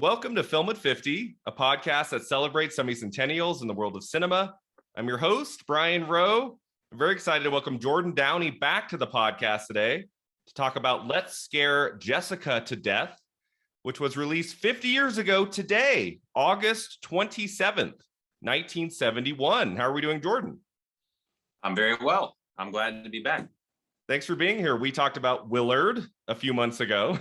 Welcome to Film at 50, a podcast that celebrates semi-centennials in the world of cinema. I'm your host, Brian Rowe. I'm very excited to welcome Jordan Downey back to the podcast today to talk about Let's Scare Jessica to Death, which was released 50 years ago today, August 27th, 1971. How are we doing, Jordan? I'm very well. I'm glad to be back. Thanks for being here. We talked about Willard a few months ago,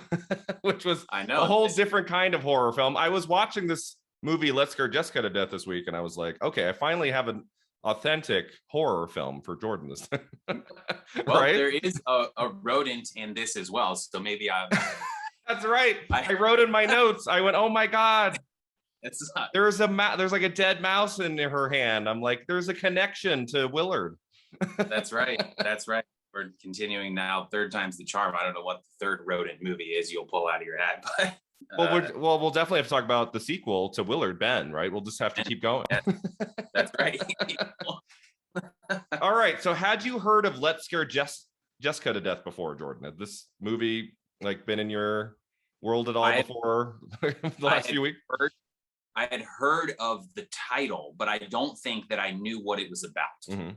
which was a whole different kind of horror film. I was watching this movie, Let's Scare Jessica to Death, this week, and I was like, okay, I finally have an authentic horror film for Jordan this time. Well, right? There is a rodent in this as well, so maybe I... That's right. I wrote in my notes, I went, oh my God. It's not... There's like a dead mouse in her hand. I'm like, there's a connection to Willard. That's right. That's right. We're continuing now. Third time's the charm. I don't know what the third rodent movie is you'll pull out of your hat, but we'll definitely have to talk about the sequel to Willard, Ben, right? We'll just have to keep going. That's right. All right. So had you heard of Let's Scare Jessica to Death before, Jordan? Had this movie been in your world at all before the last few weeks? I had heard of the title, but I don't think that I knew what it was about. Mm-hmm.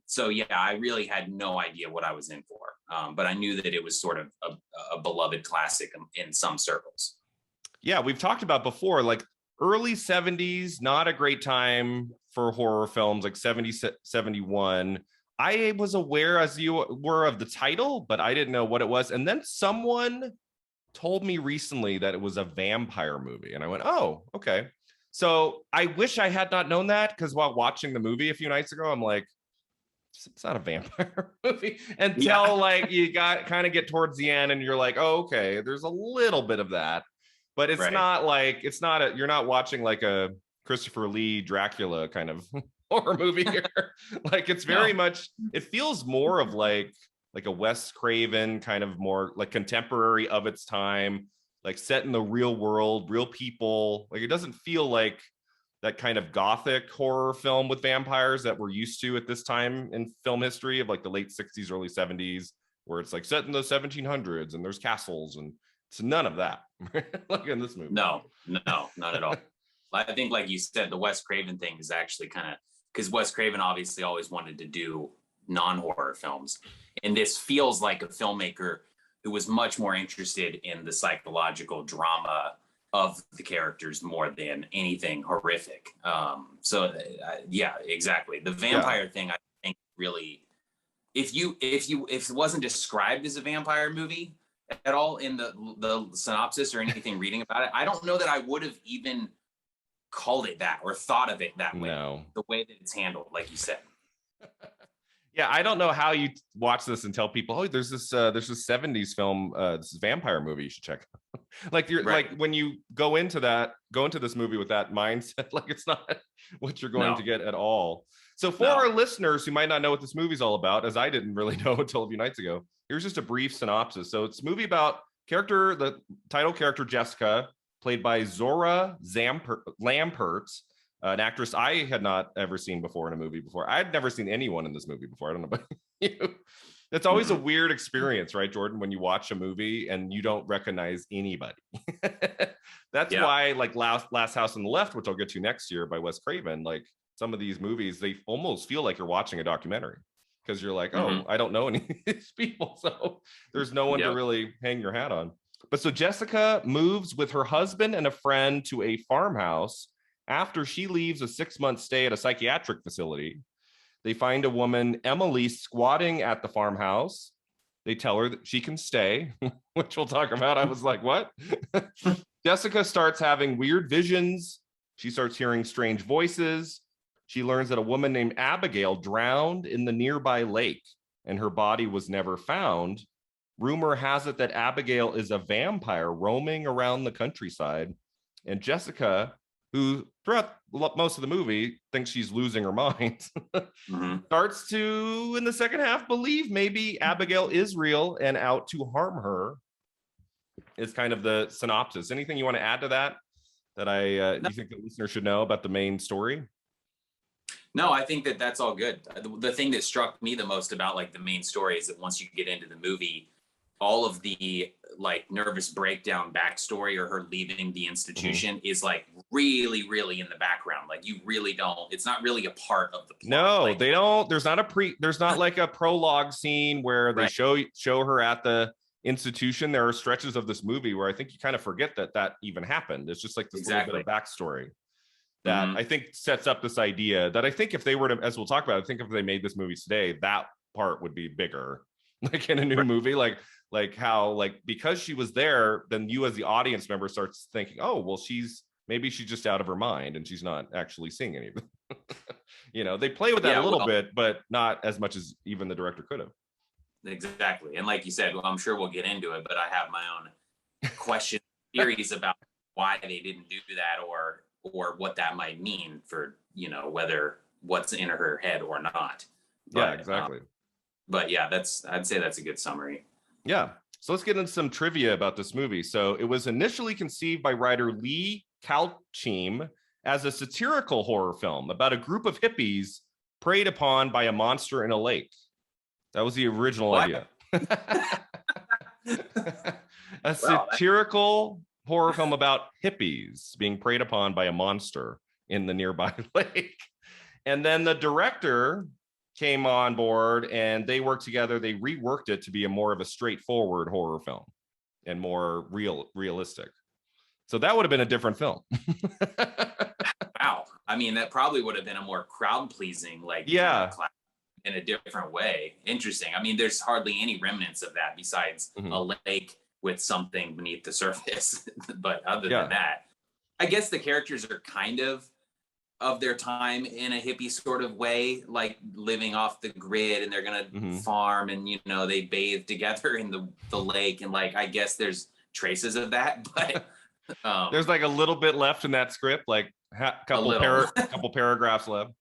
So yeah, I really had no idea what I was in for, but I knew that it was sort of a beloved classic in some circles. Yeah, we've talked about before, like early 70s, not a great time for horror films, like 70, 71. I was aware, as you were, of the title, but I didn't know what it was. And then someone told me recently that it was a vampire movie. And I went, oh, okay. So I wish I had not known that, because while watching the movie a few nights ago, I'm like, it's not a vampire movie until you get towards the end and you're like, oh, okay, there's a little bit of that, but it's not like, you're not watching like a Christopher Lee Dracula kind of horror movie here. Like it's very much, it feels more of like a Wes Craven kind of more like contemporary of its time, like set in the real world, real people. Like it doesn't feel like that kind of gothic horror film with vampires that we're used to at this time in film history of like the late 60s, early 70s, where it's like set in the 1700s and there's castles, and it's none of that. Like in this movie. No, not at all. I think, like you said, the Wes Craven thing is actually kind of, because Wes Craven obviously always wanted to do non-horror films. And this feels like a filmmaker who was much more interested in the psychological drama of the characters more than anything horrific. Yeah, exactly. The vampire thing, I think, really, if it wasn't described as a vampire movie at all in the synopsis or anything reading about it, I don't know that I would have even called it that or thought of it that way. No. The way that it's handled, like you said. Yeah, I don't know how you watch this and tell people, oh, there's this 70s film, this vampire movie you should check out. Like you're like when you go into this movie with that mindset, like it's not what you're going to get at all. So for our listeners who might not know what this movie's all about, as I didn't really know until a few nights ago, here's just a brief synopsis. So it's a movie about the title character Jessica, played by Zora Lampert, an actress I had not ever seen before in a movie before. I'd never seen anyone in this movie before. I don't know about you. It's always a weird experience, right, Jordan, when you watch a movie and you don't recognize anybody. That's why, like Last House on the Left, which I'll get to next year by Wes Craven, like some of these movies, they almost feel like you're watching a documentary, because you're like, oh, I don't know any of these people. So there's no one to really hang your hat on. But so Jessica moves with her husband and a friend to a farmhouse after she leaves a 6-month stay at a psychiatric facility. They find a woman, Emily, squatting at the farmhouse. They tell her that she can stay, which we'll talk about. I was like, what? Jessica starts having weird visions. She starts hearing strange voices. She learns that a woman named Abigail drowned in the nearby lake and her body was never found. Rumor has it that Abigail is a vampire roaming around the countryside. And Jessica, who throughout most of the movie thinks she's losing her mind, starts to, in the second half, believe maybe Abigail is real and out to harm her, is kind of the synopsis. Anything you want to add to that you think the listener should know about the main story? No, I think that that's all good. The thing that struck me the most about like the main story is that once you get into the movie, all of the like nervous breakdown backstory or her leaving the institution is like really, really in the background. Like you really don't, it's not really a part of the plot. No, like, they don't. There's not like a prologue scene where they show her at the institution. There are stretches of this movie where I think you kind of forget that even happened. It's just like this little bit of backstory that I think sets up this idea that I think if they were to, as we'll talk about, I think if they made this movie today, that part would be bigger, like in a new movie, like how, like, because she was there, then you as the audience member starts thinking, oh, well, maybe she's just out of her mind and she's not actually seeing anything. They play with that a little bit, but not as much as even the director could have. Exactly. And like you said, well, I'm sure we'll get into it, but I have my own questions, theories about why they didn't do that or what that might mean for, whether what's in her head or not. But, yeah, exactly. But yeah, I'd say that's a good summary. Yeah. So let's get into some trivia about this movie. So it was initially conceived by writer Lee Kalchim as a satirical horror film about a group of hippies preyed upon by a monster in a lake. That was the original idea. A satirical horror film about hippies being preyed upon by a monster in the nearby lake. And then the director came on board and they worked together. They reworked it to be more of a straightforward horror film and more realistic. So that would have been a different film. Wow. I mean, that probably would have been a more crowd pleasing, like, in a different way. Interesting. I mean, there's hardly any remnants of that besides a lake with something beneath the surface. But other than that, I guess the characters are kind of their time in a hippie sort of way, like living off the grid, and they're gonna farm, and they bathe together in the lake, and like I guess there's traces of that, but there's like a little bit left in that script, like couple paragraphs left.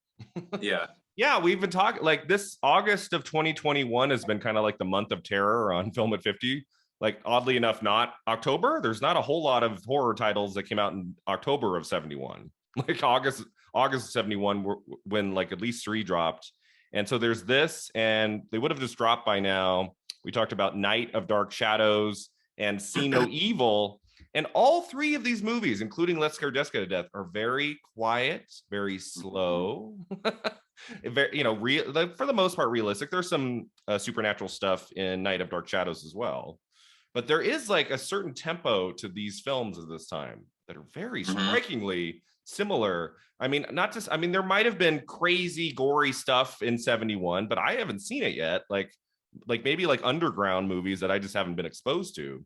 Yeah, we've been talking, like, this August of 2021 has been kind of like the month of terror on Film at 50. Like, oddly enough, not October. There's not a whole lot of horror titles that came out in October of 71. Like August of 71 when like at least 3 dropped. And so there's this, and they would have just dropped by now. We talked about Night of Dark Shadows and See No Evil. And all 3 of these movies, including Let's Scare Jessica to Death, are very quiet, very slow. Very, for the most part, realistic. There's some supernatural stuff in Night of Dark Shadows as well. But there is like a certain tempo to these films at this time that are very strikingly similar. I mean, there might have been crazy, gory stuff in 71, but I haven't seen it yet. Like maybe like underground movies that I just haven't been exposed to.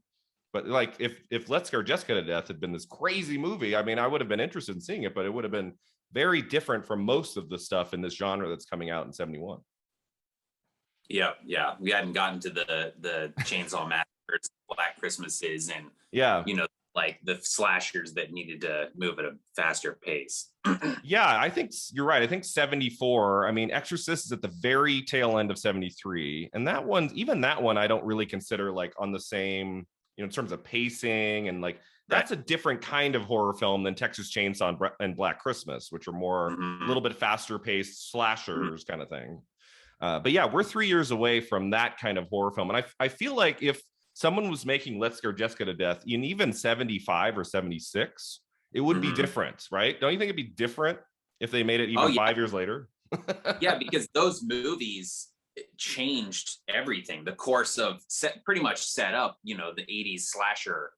But like if Let's Scare Jessica to Death had been this crazy movie, I mean, I would have been interested in seeing it, but it would have been very different from most of the stuff in this genre that's coming out in 71. Yeah. We hadn't gotten to the Chainsaw Massacres, Black Christmases, and like the slashers that needed to move at a faster pace. Yeah, I think you're right. I think 74. I mean, Exorcist is at the very tail end of 73, and that one, I don't really consider like on the same, in terms of pacing and like. That's a different kind of horror film than Texas Chainsaw and Black Christmas, which are more a little bit faster paced slashers kind of thing. But yeah, we're 3 years away from that kind of horror film. And I feel like if someone was making Let's Scare Jessica to Death in even 75 or 76, it would be different, right? Don't you think it'd be different if they made it even 5 years later? Yeah, because those movies changed everything. The course of pretty much set up, the 80s slasher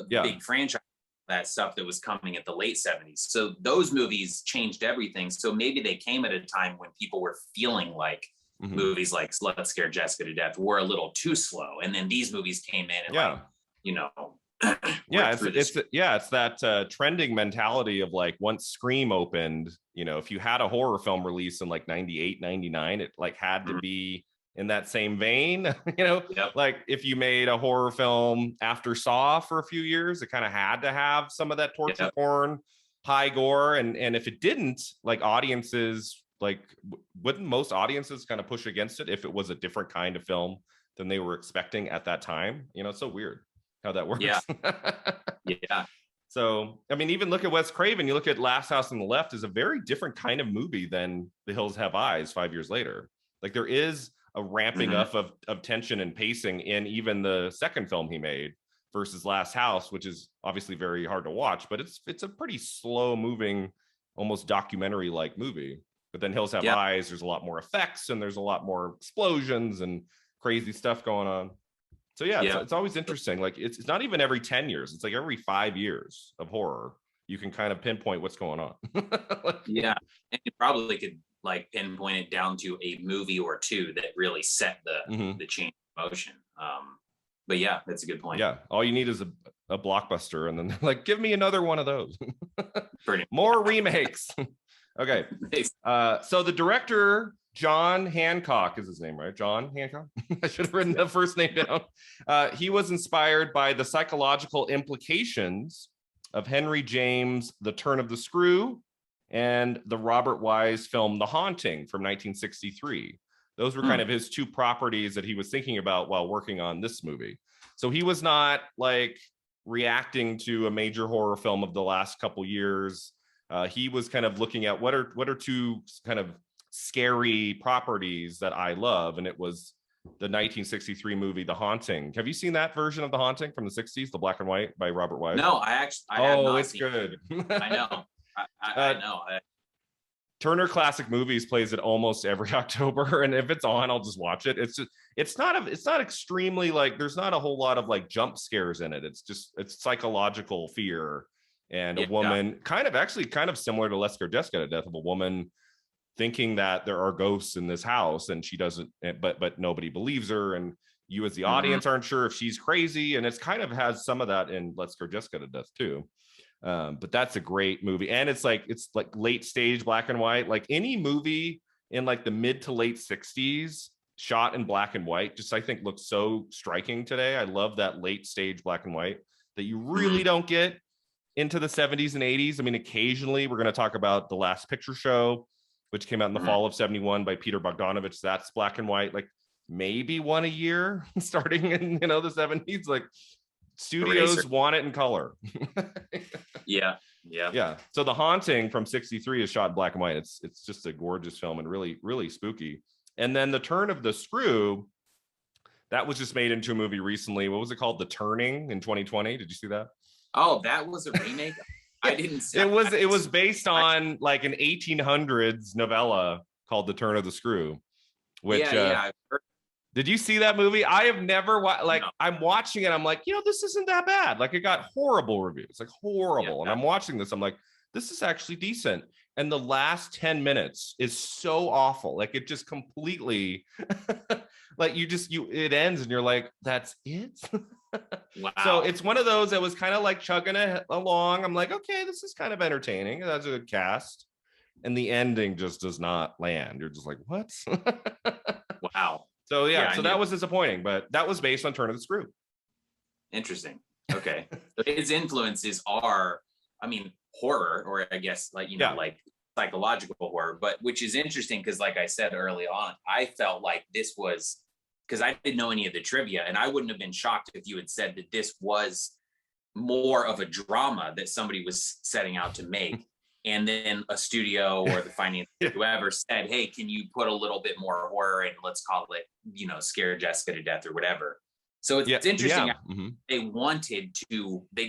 big franchise, that stuff that was coming at the late 70s. So those movies changed everything. So maybe they came at a time when people were feeling like movies like Let's Scare Jessica to Death were a little too slow, and then these movies came in and it's that trending mentality of like once Scream opened, if you had a horror film release in like 98, 99, it like had to be in that same vein. Like if you made a horror film after Saw for a few years, it kind of had to have some of that torture porn, high gore, and if it didn't, like audiences, like wouldn't most audiences kind of push against it if it was a different kind of film than they were expecting at that time? It's so weird how that works. So, I mean, even look at Wes Craven, you look at Last House on the Left is a very different kind of movie than The Hills Have Eyes 5 years later. Like there is a ramping up of tension and pacing in even the second film he made versus Last House, which is obviously very hard to watch, but it's a pretty slow moving, almost documentary like movie. But then Hills Have Eyes, there's a lot more effects and there's a lot more explosions and crazy stuff going on. So it's always interesting. Like it's not even every 10 years. It's like every 5 years of horror, you can kind of pinpoint what's going on. And you probably could like pinpoint it down to a movie or two that really set the change of motion. But yeah, that's a good point. Yeah, all you need is a blockbuster, and then like, give me another one of those. More remakes. Okay. So the director, John Hancock is his name, right? John Hancock. I should have written the first name down. He was inspired by the psychological implications of Henry James' The Turn of the Screw and the Robert Wise film The Haunting from 1963. Those were kind of his two properties that he was thinking about while working on this movie. So he was not like reacting to a major horror film of the last couple years. He was kind of looking at what are two kind of scary properties that I love, and it was the 1963 movie The Haunting. Have you seen that version of The Haunting from the 60s, the black and white by Robert Wise? No, I have not it's good. I know. I know. Turner Classic Movies plays it almost every October, and if it's on, I'll just watch it. It's not extremely like, there's not a whole lot of like jump scares in it. It's psychological fear and a woman kind of similar to Let's Go Jessica to Death, of a woman thinking that there are ghosts in this house, and she doesn't, but nobody believes her, and you as the audience aren't sure if she's crazy, and it's kind of has some of that in Let's Go Jessica to Death too. But that's a great movie, and it's like late stage black and white. Like any movie in like the mid to late 60s shot in black and white just, I think, looks so striking today. I love that late stage black and white that you really don't get into the 70s and 80s. I mean, occasionally we're going to talk about The Last Picture Show, which came out in the fall of 71 by Peter Bogdanovich. That's black and white, like maybe one a year starting in the 70s. Like studios want it in color. Yeah. So The Haunting from 63 is shot in black and white. It's just a gorgeous film and really, really spooky. And then The Turn of the Screw, that was just made into a movie recently. What was it called? The Turning in 2020. Did you see that? Oh, that was a remake. I didn't see it. Was based on like an 1800s novella called The Turn of the Screw, which I've heard. Did you see that movie? I have never no. I'm watching it. I'm like, this isn't that bad. Like, it got horrible reviews, like horrible. And I'm watching this. I'm like, this is actually decent. And the last 10 minutes is so awful. Like, it just completely like it ends and you're like, that's it. Wow. So it's one of those that was kind of like chugging along. I'm like, okay, this is kind of entertaining. That's a good cast. And the ending just does not land. You're just like, what? Wow. So so that was disappointing, but that was based on Turn of the Screw. Interesting. Okay. So his influences are, I mean, horror, or I guess like, like psychological horror, but which is interesting because like I said early on, I felt like this was, because I didn't know any of the trivia, and I wouldn't have been shocked if you had said that this was more of a drama that somebody was setting out to make. And then a studio or the finance, whoever said, hey, can you put a little bit more horror and let's call it, Scare Jessica to Death or whatever. So it's interesting. They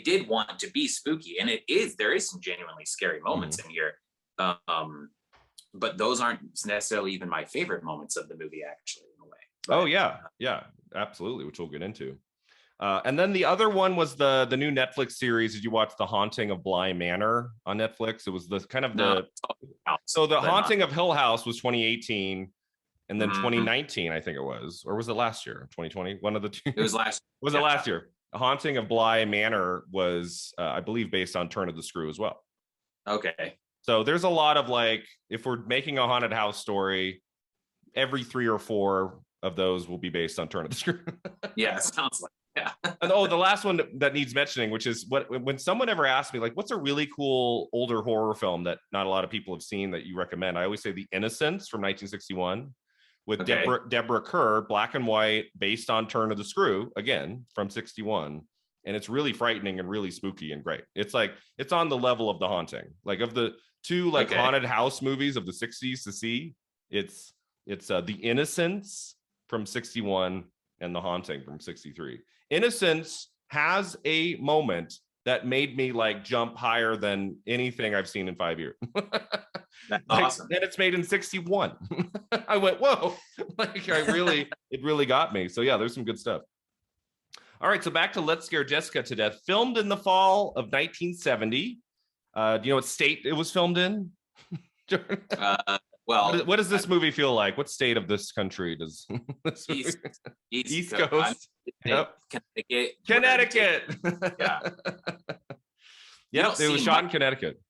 did want to be spooky, and there is some genuinely scary moments in here. But those aren't necessarily even my favorite moments of the movie, actually, in a way. But, yeah, absolutely, which we'll get into. And then the other one was the new Netflix series. Did you watch The Haunting of Bly Manor on Netflix? It was the kind of so The Haunting of Hill House was 2018, and then 2019, I think it was, or was it last year? 2020, one of the two. It was last. Was it last year? The Haunting of Bly Manor was, I believe, based on Turn of the Screw as well. Okay. So there's a lot of like, if we're making a haunted house story, every 3 or 4 of those will be based on Turn of the Screw. Yeah, it sounds like. Yeah. And the last one that needs mentioning, which is when someone ever asks me, like, what's a really cool older horror film that not a lot of people have seen that you recommend? I always say The Innocents from 1961 with Deborah Kerr, black and white, based on Turn of the Screw, again, from 61. And it's really frightening and really spooky and great. It's like, it's on the level of The Haunting. Like, of the two haunted house movies of the 60s to see, it's The Innocents from 61 and The Haunting from 63. Innocence has a moment that made me like jump higher than anything I've seen in 5 years. That's awesome. And it's made in 61. I went, whoa, like it really got me. So yeah, there's some good stuff. All right, so back to Let's Scare Jessica to Death, filmed in the fall of 1970. Do you know what state it was filmed in? Well, what does this movie feel like? What state of this country does this East Coast? Yep. Connecticut. Yeah. Yep, it was shot in Connecticut.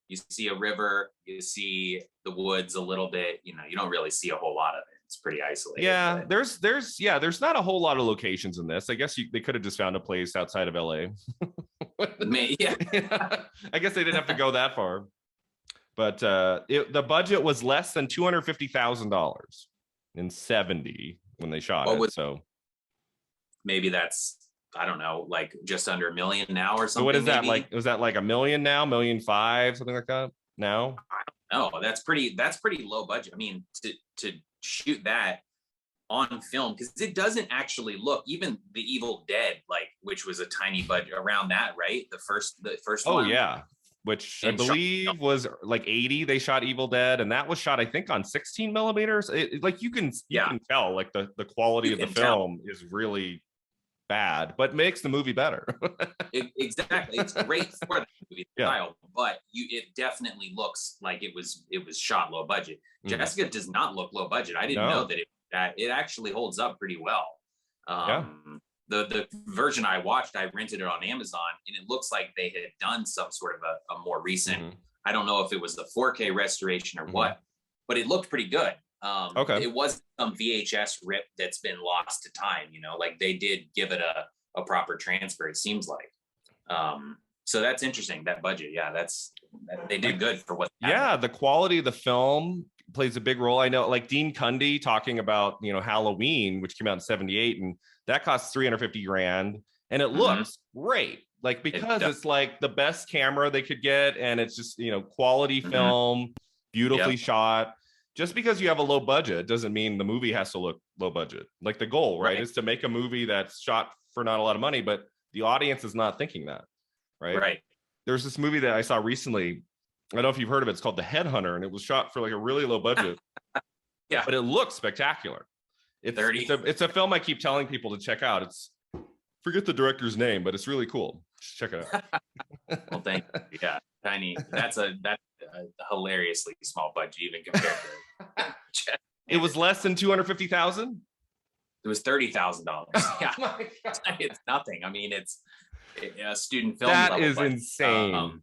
You see a river, you see the woods a little bit, you don't really see a whole lot of it. It's pretty isolated. Yeah, there's not a whole lot of locations in this. I guess they could have just found a place outside of LA. Yeah. I guess they didn't have to go that far. But the budget was less than $250,000 in 70 when they shot it. So maybe that's, I don't know, like just under $1 million now or something. So what is that maybe? like? Was that like $1 million now? $1.5 million, something like that now? I don't know. That's pretty low budget. I mean, to shoot that on film, because it doesn't actually look, even The Evil Dead, like, which was a tiny budget around that, right? The first one. Oh yeah. Which I believe was like 80. They shot Evil Dead, and that was shot, I think, on 16 millimeters. Like you can tell, like the quality of the film is really bad, but makes the movie better. Exactly, it's great for the movie style, but it definitely looks like it was shot low budget. Jessica does not look low budget. I didn't know that it actually holds up pretty well. The version I watched, I rented it on Amazon, and it looks like they had done some sort of a more recent, I don't know if it was the 4K restoration or what, but it looked pretty good. It wasn't some VHS rip that's been lost to time, like they did give it a proper transfer, it seems like. So that's interesting, that budget. Yeah, they did good for what. Yeah, the quality of the film plays a big role. I know, like Dean Cundy talking about, Halloween, which came out in 78, and that cost $350,000, and it looks great. Like, because it's like the best camera they could get, and it's just, quality film, beautifully shot. Just because you have a low budget doesn't mean the movie has to look low budget. Like the goal, right, is to make a movie that's shot for not a lot of money, but the audience is not thinking that, right? Right. There's this movie that I saw recently. I don't know if you've heard of it. It's called The Headhunter, and it was shot for like a really low budget. Yeah, but it looks spectacular. It's a film I keep telling people to check out. Forget the director's name, but it's really cool. Just check it out. Well, thank you. Yeah, tiny. That's a hilariously small budget even compared to. It was less than $250,000. It was $30,000. Yeah, it's nothing. I mean, it's a student film. That is insane.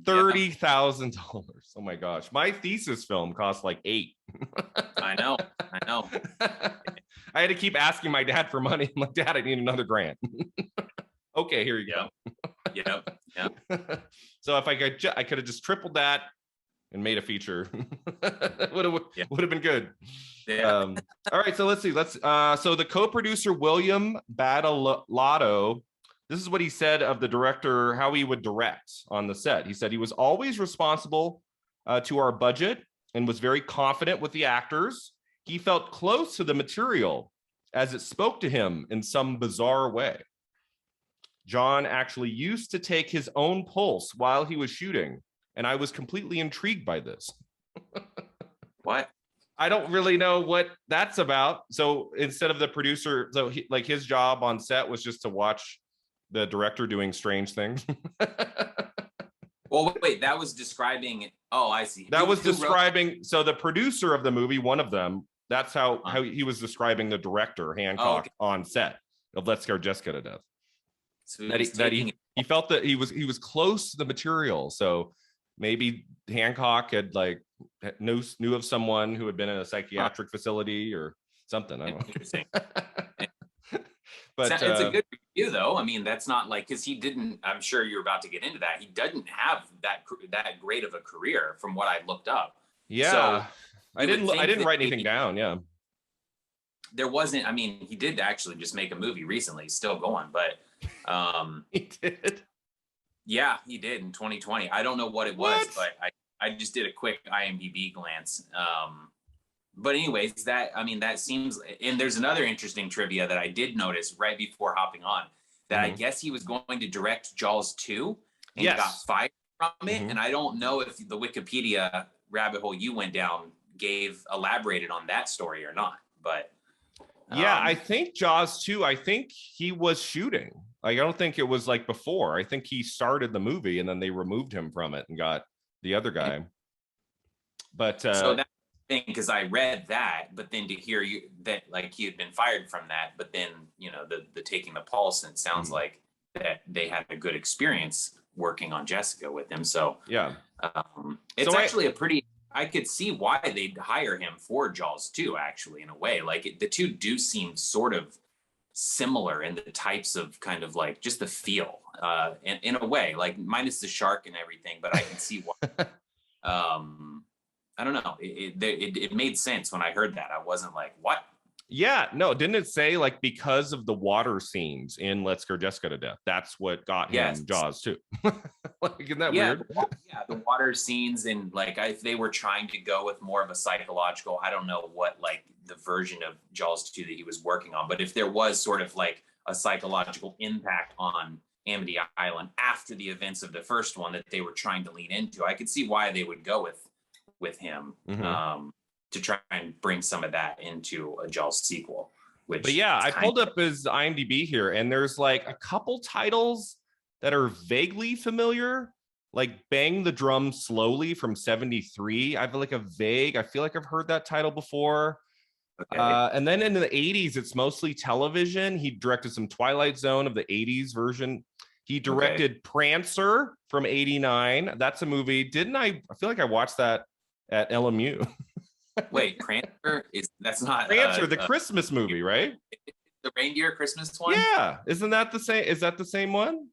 $30,000. Oh my gosh, my thesis film cost like $8,000. I know. I had to keep asking my dad for money. I'm like, Dad, I need another grant. Okay, here you go. Yep. So if I could have just tripled that and made a feature. would have been good. Yeah. All right, so let's see. So the co-producer William Badalotto, this is what he said of the director, how he would direct on the set. He said he was always responsible to our budget and was very confident with the actors. He felt close to the material as it spoke to him in some bizarre way. John actually used to take his own pulse while he was shooting, and I was completely intrigued by this. What? I don't really know what that's about. So instead of the producer, his job on set was just to watch the director doing strange things. Well, wait, that was describing. Oh, I see. That was describing. So the producer of the movie, one of them, that's how he was describing the director, Hancock, on set of Let's Scare Jessica to Death. So he felt that he was close to the material. So maybe Hancock had knew of someone who had been in a psychiatric facility or something. I don't know. Interesting. But it's a good review, though. I mean, that's not because he didn't. I'm sure you're about to get into that. He doesn't have that great of a career, from what I looked up. Yeah, so I didn't write anything down. Yeah, there wasn't. I mean, he did actually just make a movie recently, still going, but he did. Yeah, he did in 2020. I don't know what it was, but I just did a quick IMDb glance. but anyways, that seems, and there's another interesting trivia that I did notice right before hopping on, that I guess he was going to direct Jaws 2 and got fired from it. And I don't know if the Wikipedia rabbit hole you went down elaborated on that story or not, but yeah, I think Jaws 2, I think he was shooting. Like, I don't think it was like before. I think he started the movie and then they removed him from it and got the other guy. But so that thing, because I read that, but then to hear you that like he had been fired from that, but then the taking the pulse, and it sounds like that they had a good experience working on Jessica with him. So yeah, it's actually a pretty. I could see why they'd hire him for Jaws 2, actually, in a way. Like the two do seem sort of similar in the types of kind of like just the feel, in a way, like minus the shark and everything. But I can see why. I don't know. It made sense when I heard that. I wasn't like, what? Yeah, no, didn't it say like because of the water scenes in Let's Scare Jessica to Death? That's what got him Jaws too. Like, isn't that weird? Yeah, the water scenes, and like they were trying to go with more of a psychological. I don't know what like the version of Jaws 2 that he was working on, but if there was sort of like a psychological impact on Amity Island after the events of the first one that they were trying to lean into, I could see why they would go with him. To try and bring some of that into a Jaws sequel. But yeah, I pulled up his IMDb here, and there's like a couple titles that are vaguely familiar, like Bang the Drum Slowly from 73. I feel like I've heard that title before. Okay. And then in the 80s, it's mostly television. He directed some Twilight Zone of the 80s version. He directed Prancer from 89. That's a movie. I feel like I watched that at LMU. Wait, Prancer that's not Prancer, the Christmas movie, right? The reindeer Christmas one? Yeah. Isn't that the same? Is that the same one?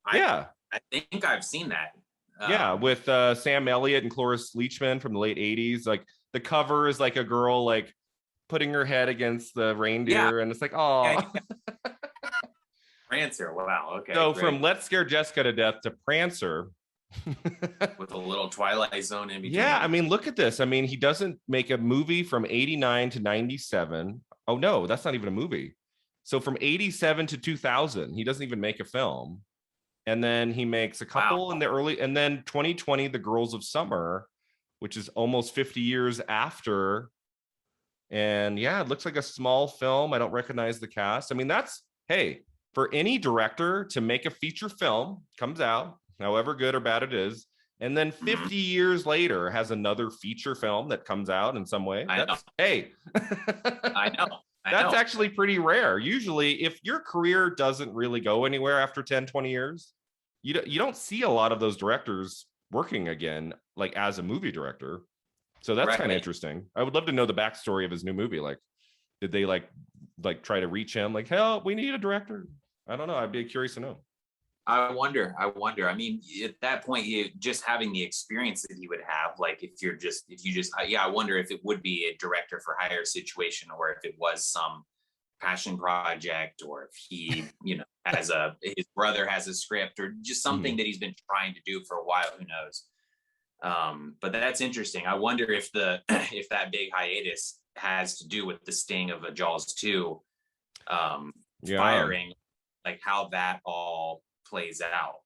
I think I've seen that. Yeah, with Sam Elliott and Cloris Leachman from the late 80s. Like the cover is like a girl like putting her head against the reindeer, and it's like, oh. Yeah. Prancer, wow, okay. So great. From Let's Scare Jessica to Death to Prancer. With a little Twilight Zone in between. Yeah, I mean, look at this. I mean, he doesn't make a movie from 89 to 97. Oh no, that's not even a movie. So from 87 to 2000, he doesn't even make a film. And then he makes a couple in the early, and then 2020, The Girls of Summer, which is almost 50 years after. And yeah, it looks like a small film. I don't recognize the cast. I mean, hey, for any director to make a feature film, comes out, however good or bad it is, and then 50 years later has another feature film that comes out in some way. Hey, I know. That's actually pretty rare. Usually, if your career doesn't really go anywhere after 10, 20 years, you don't see a lot of those directors working again, like as a movie director. So that's kind of interesting. I would love to know the backstory of his new movie. Like, did they like try to reach him? Like, help, we need a director. I don't know. I'd be curious to know. I wonder. I mean, at that point, you just having the experience that he would have, like I wonder if it would be a director for hire situation, or if it was some passion project, or if he, his brother has a script, or just something that he's been trying to do for a while. Who knows? But that's interesting. I wonder if if that big hiatus has to do with the sting of a Jaws 2 firing, like how that all plays out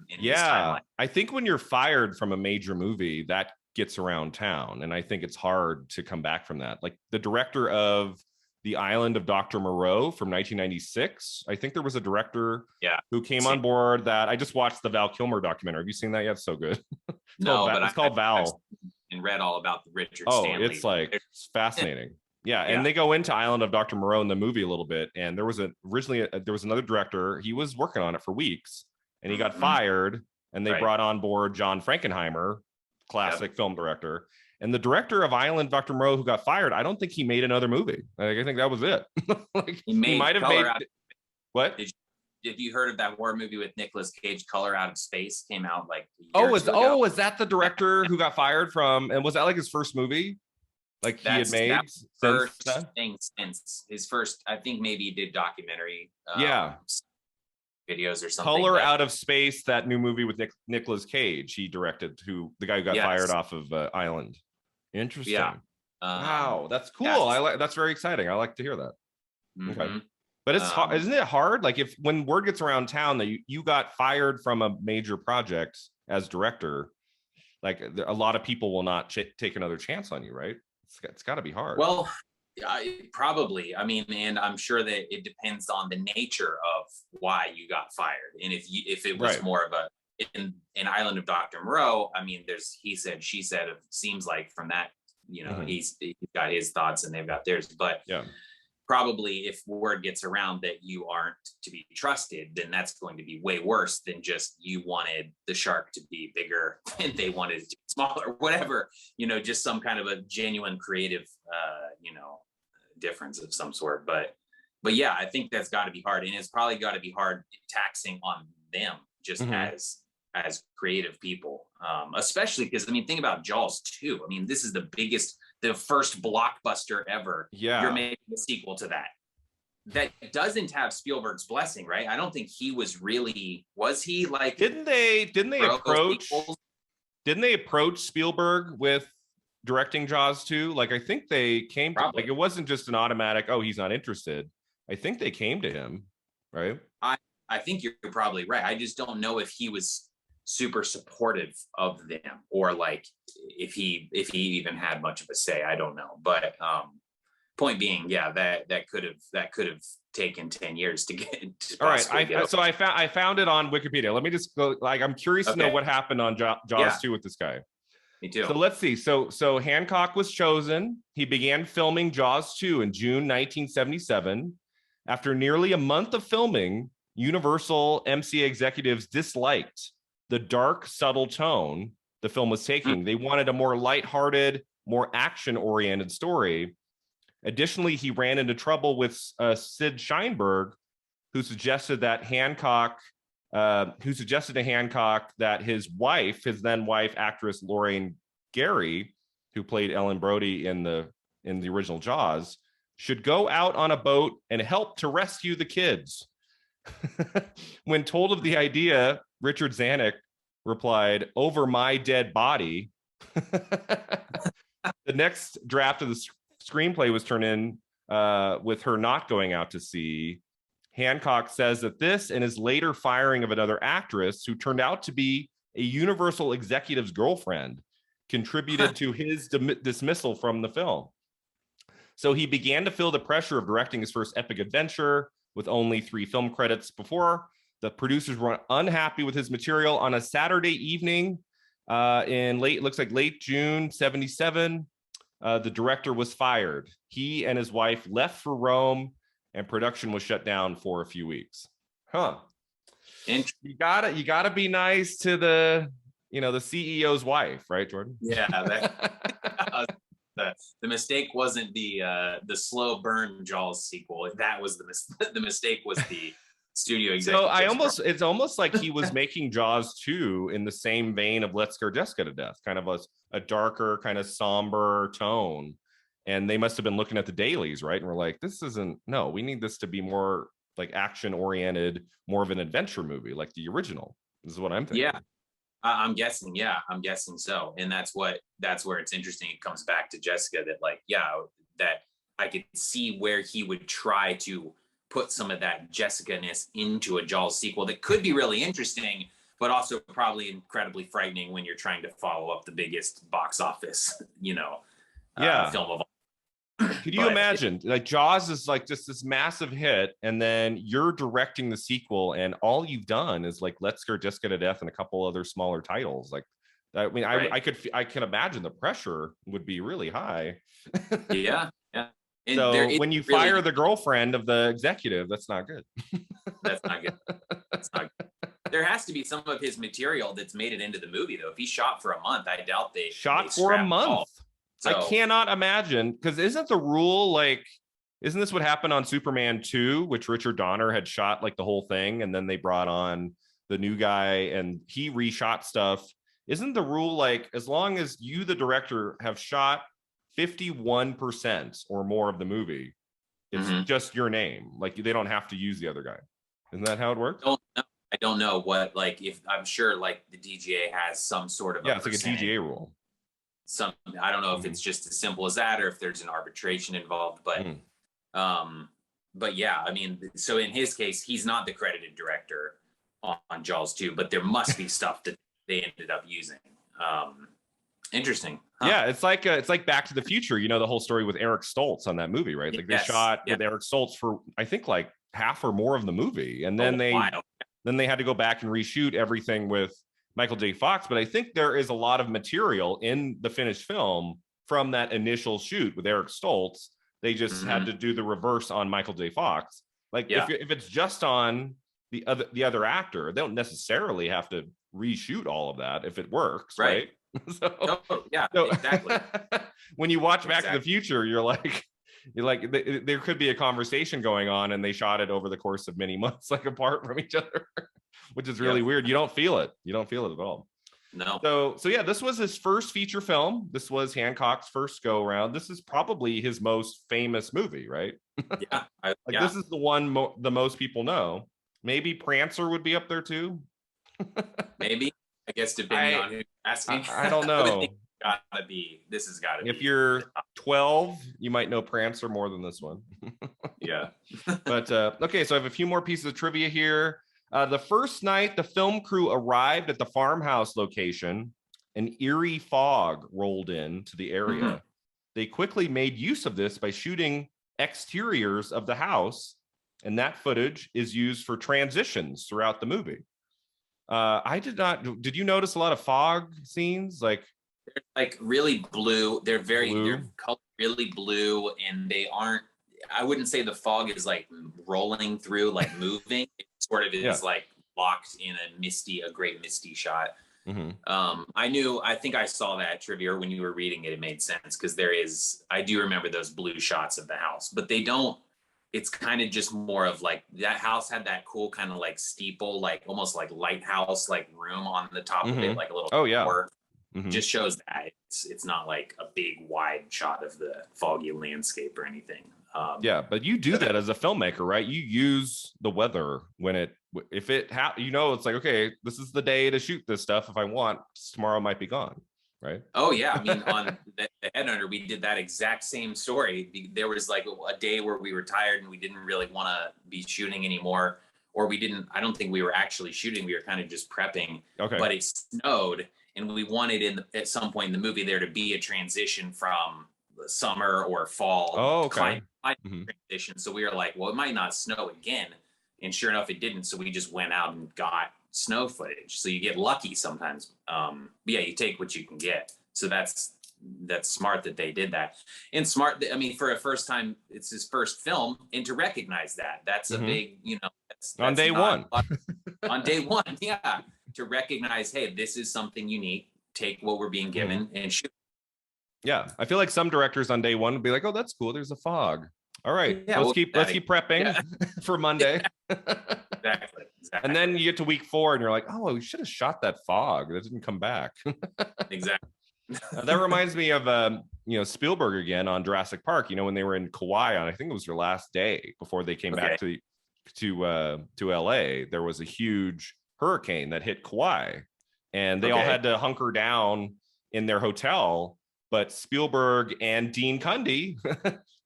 in his timeline. I think when you're fired from a major movie, that gets around town, and I think it's hard to come back from that. Like the director of The Island of Dr. Moreau from 1996, I think there was a director who came on board that I just watched the Val Kilmer documentary. Have you seen that yet? It's so good. It's called Val. And read all about the Richard Stanley. It's fascinating. Yeah, and they go into Island of Dr. Moreau in the movie a little bit. And there was another director. He was working on it for weeks, and he got fired. And they brought on board John Frankenheimer, classic film director. And the director of Island of Dr. Moreau, who got fired, I don't think he made another movie. Like, I think that was it. He might have made. What? Have you heard of that war movie with Nicolas Cage, Color Out of Space? Came out like is that the director who got fired from? And was that like his first movie? Like he had made first thing since his first. I think maybe he did documentary. Videos or something. Color Out of Space, that new movie with Nicolas Cage. He directed. The guy who got fired off of Island. Interesting. Wow, that's cool. Yeah, That's very exciting. I like to hear that. mm-hmm. Okay. But it's hard, isn't it hard? Like if when word gets around town that you got fired from a major project as director, like a lot of people will not take another chance on you, right? It's got to be hard. Well, probably. I mean, and I'm sure that it depends on the nature of why you got fired. And if it was more of a in Island of Dr. Moreau, I mean, there's he said, she said. It seems like from that, he's got his thoughts and they've got theirs. But probably if word gets around that you aren't to be trusted, then that's going to be way worse than just you wanted the shark to be bigger and they wanted it to be smaller, whatever, just some kind of a genuine creative, difference of some sort. But yeah, I think that's got to be hard. And it's probably got to be hard taxing on them just as creative people, especially because, I mean, think about Jaws 2. I mean, this is the first blockbuster ever. Yeah. You're making a sequel to that doesn't have Spielberg's blessing, right? I don't think he was he like, didn't they approach Spielberg with directing Jaws 2? Like, I think they came to, like, it wasn't just an automatic, oh, he's not interested. I think they came to him, right? I think you're probably right. I just don't know if he was super supportive of them, or like if he even had much of a say. I don't know. But point being, yeah, that could have taken 10 years to get. All right. I found it on Wikipedia. Let me just go. Like, I'm curious to know what happened on Jaws 2 with this guy. Me too. So let's see. So Hancock was chosen. He began filming Jaws 2 in June 1977. After nearly a month of filming, Universal MCA executives disliked the dark, subtle tone the film was taking. They wanted a more lighthearted, more action-oriented story. Additionally, he ran into trouble with Sid Sheinberg, who suggested to Hancock that his then wife, actress Lorraine Gary, who played Ellen Brody in the original Jaws, should go out on a boat and help to rescue the kids. When told of the idea, Richard Zanuck replied, "Over my dead body." The next draft of the screenplay was turned in with her not going out to sea. Hancock says that this and his later firing of another actress who turned out to be a Universal executive's girlfriend contributed to his dismissal from the film. So he began to feel the pressure of directing his first epic adventure with only 3 film credits before. The producers were unhappy with his material. On a Saturday evening in late June 77, the director was fired. He and his wife left for Rome, and production was shut down for a few weeks. You gotta be nice to the CEO's wife, right, Jordan? Yeah. The mistake wasn't the slow burn Jaws sequel. That was the mistake was the studio executive. So it's almost like he was making Jaws 2 in the same vein of Let's Scare Jessica to Death, kind of a darker, kind of somber tone. And they must have been looking at the dailies, right? And we're like, we need this to be more like action oriented, more of an adventure movie, like the original. This is what I'm thinking. Yeah. I'm guessing. Yeah, I'm guessing so. And that's where it's interesting. It comes back to Jessica that I could see where he would try to put some of that Jessica-ness into a Jaws sequel that could be really interesting, but also probably incredibly frightening when you're trying to follow up the biggest box office, film of all. Could you imagine, like, Jaws is like just this massive hit, and then you're directing the sequel, and all you've done is like Let's Scare Jessica to Death and a couple other smaller titles. Like, I mean, right. I can imagine the pressure would be really high. Yeah. And so when you fire the girlfriend of the executive, that's not good. That's not good. There has to be some of his material that's made it into the movie, though. If he shot for a month, I doubt they shot for a month. So, I cannot imagine, because isn't this what happened on Superman 2, which Richard Donner had shot like the whole thing, and then they brought on the new guy and he reshot stuff? Isn't the rule like, as long as you, the director, have shot 51% or more of the movie, it's just your name? Like, they don't have to use the other guy. Isn't that how it works? I don't know what, like, if I'm sure like the DGA has some sort of it's like a DGA rule. I don't know if it's just as simple as that or if there's an arbitration involved, but yeah, I mean, so in his case, he's not the credited director on Jaws 2, but there must be stuff that they ended up using. Interesting. Huh? Yeah, it's like Back to the Future, you know, the whole story with Eric Stoltz on that movie, right? Like they shot with Eric Stoltz for I think like half or more of the movie, and then they had to go back and reshoot everything with Michael J. Fox. But I think there is a lot of material in the finished film from that initial shoot with Eric Stoltz. They just had to do the reverse on Michael J. Fox. Like if it's just on the other actor, they don't necessarily have to reshoot all of that if it works, right? Exactly. When you watch Back to the Future, you're like there could be a conversation going on, and they shot it over the course of many months, like apart from each other, which is really weird. You don't feel it. You don't feel it at all. No. So yeah, this was his first feature film. This was Hancock's first go around. This is probably his most famous movie, right? This is the one the most people know. Maybe Prancer would be up there too. Maybe, I guess, depending on who asking. I don't know. This has got to be. If you're 12, you might know Prancer more than this one. But okay, so I have a few more pieces of trivia here. The first night the film crew arrived at the farmhouse location, an eerie fog rolled into the area. They quickly made use of this by shooting exteriors of the house, and that footage is used for transitions throughout the movie. Did you notice a lot of fog scenes? Like really blue. They're they're colored really blue, and they aren't, I wouldn't say the fog is like rolling through, like moving. It sort of is like locked in a great misty shot. I think I saw that trivia when you were reading it. It made sense because I do remember those blue shots of the house, but they don't, it's kind of just more of like that house had that cool kind of like steeple, like almost like lighthouse, like room on the top of it, like a little tower. Just shows that it's not like a big wide shot of the foggy landscape or anything. But you do that as a filmmaker, right? You use the weather when it's like, okay, this is the day to shoot this stuff. If I want, tomorrow might be gone, right? Oh yeah, I mean, on the Headhunter, we did that exact same story. There was like a day where we were tired and we didn't really want to be shooting anymore, or I don't think we were actually shooting. We were kind of just prepping. Okay. But it snowed, and we wanted at some point in the movie there to be a transition from summer or fall climate transition. So we were like, well, it might not snow again. And sure enough, it didn't. So we just went out and got snow footage. So you get lucky sometimes. You take what you can get. So that's smart that they did that. And smart, I mean, for a first time, it's his first film, and to recognize that's a big, that's on day one. On day one, to recognize, hey, this is something unique. Take what we're being given and shoot. Yeah, I feel like some directors on day one would be like, "Oh, that's cool. There's a fog. All right, let's keep prepping for Monday." Exactly. And then you get to week 4, and you're like, "Oh, we should have shot that fog. That didn't come back." Exactly. That reminds me of Spielberg again on Jurassic Park. You know, when they were in Kauai on, I think it was your last day before they came back to LA. There was a huge hurricane that hit Kauai, and they all had to hunker down in their hotel. But Spielberg and Dean Cundey,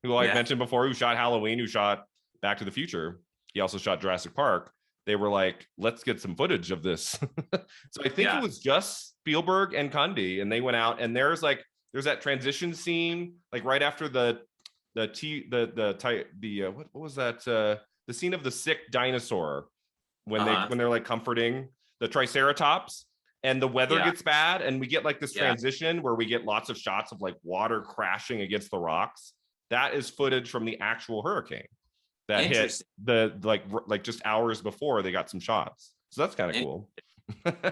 who I mentioned before, who shot Halloween, who shot Back to the Future, he also shot Jurassic Park. They were like, let's get some footage of this. So I think it was just Spielberg and Cundey, and they went out, and there's that transition scene, like right after what was that? The scene of the sick dinosaur when they're like comforting the Triceratops. And the weather gets bad, and we get like this transition where we get lots of shots of like water crashing against the rocks. That is footage from the actual hurricane that hit the like just hours before. They got some shots, so that's kind of cool.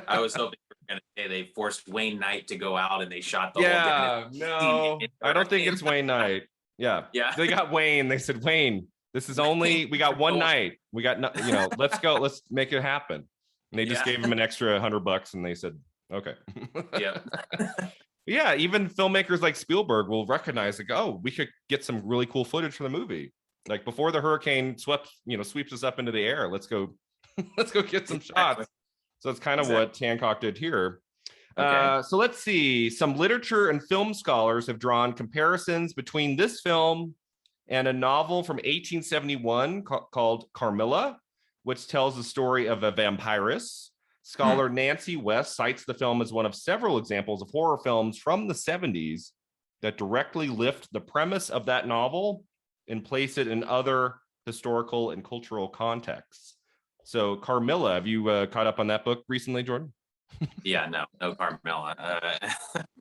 I was hoping you were going to say they forced Wayne Knight to go out and they shot the whole no, I don't think it's Wayne Knight. Yeah, they got Wayne. They said, Wayne, this is only we got one night. We got let's go. Let's make it happen. And they just gave him an extra $100, and they said, okay. Even filmmakers like Spielberg will recognize, like, oh, we could get some really cool footage for the movie. Like before the hurricane sweeps us up into the air. Let's go get some shots. So that's kind of what Hancock did here. Okay. So let's see. Some literature and film scholars have drawn comparisons between this film and a novel from 1871 called Carmilla, which tells the story of a vampiress. Scholar Nancy West cites the film as one of several examples of horror films from the 70s that directly lift the premise of that novel and place it in other historical and cultural contexts. So Carmilla, have you caught up on that book recently, Jordan? Yeah, no Carmilla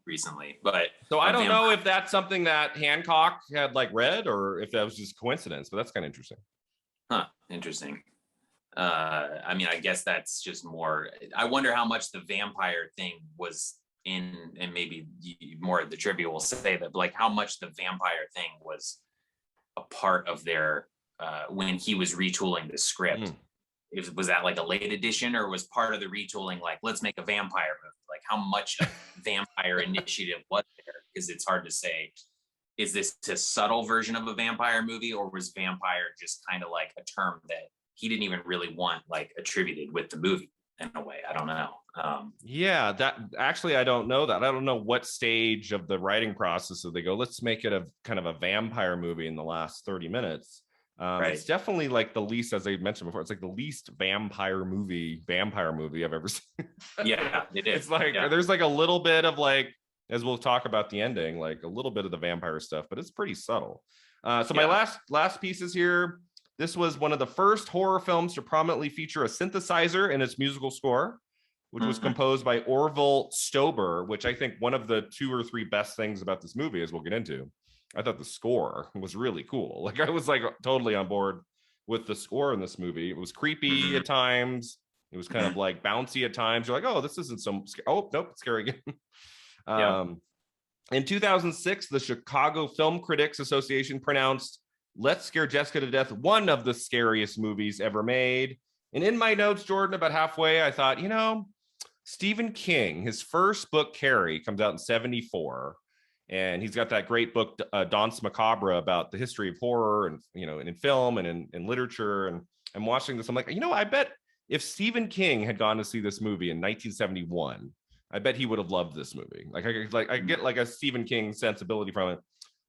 recently, but so I don't know if that's something that Hancock had like read or if that was just coincidence, but that's kind of interesting. Interesting. I mean, I guess that's just more. I wonder how much the vampire thing was in, and maybe more of the trivia will say that, like how much the vampire thing was a part of their when he was retooling the script. Was that like a late edition, or was part of the retooling like, let's make a vampire movie? Like how much vampire initiative was there? Because it's hard to say. Is this a subtle version of a vampire movie, or was vampire just kind of like a term that he didn't even really want like attributed with the movie in a way? I don't know. Yeah, that actually, I don't know that. I don't know what stage of the writing process that they go, let's make it a kind of a vampire movie in the last 30 minutes. Right. It's definitely like the least, as I mentioned before, it's like the least vampire movie I've ever seen. Yeah, it is. It's like, there's like a little bit of like, as we'll talk about the ending, like a little bit of the vampire stuff, but it's pretty subtle. So my last pieces here. This was one of the first horror films to prominently feature a synthesizer in its musical score, which was composed by Orville Stober, which I think one of the 2 or 3 best things about this movie, as we'll get into. I thought the score was really cool. Like I was like totally on board with the score in this movie. It was creepy at times. It was kind of like bouncy at times. You're like, oh, this isn't so. Oh, nope, it's scary again. In 2006, the Chicago Film Critics Association pronounced Let's Scare Jessica to Death one of the scariest movies ever made. And in my notes, Jordan, about halfway, I thought, Stephen King, his first book, Carrie, comes out in 1974. And he's got that great book, Danse Macabre, about the history of horror and, in film and in literature. And I'm watching this. I'm like, I bet if Stephen King had gone to see this movie in 1971, I bet he would have loved this movie. I get like a Stephen King sensibility from it.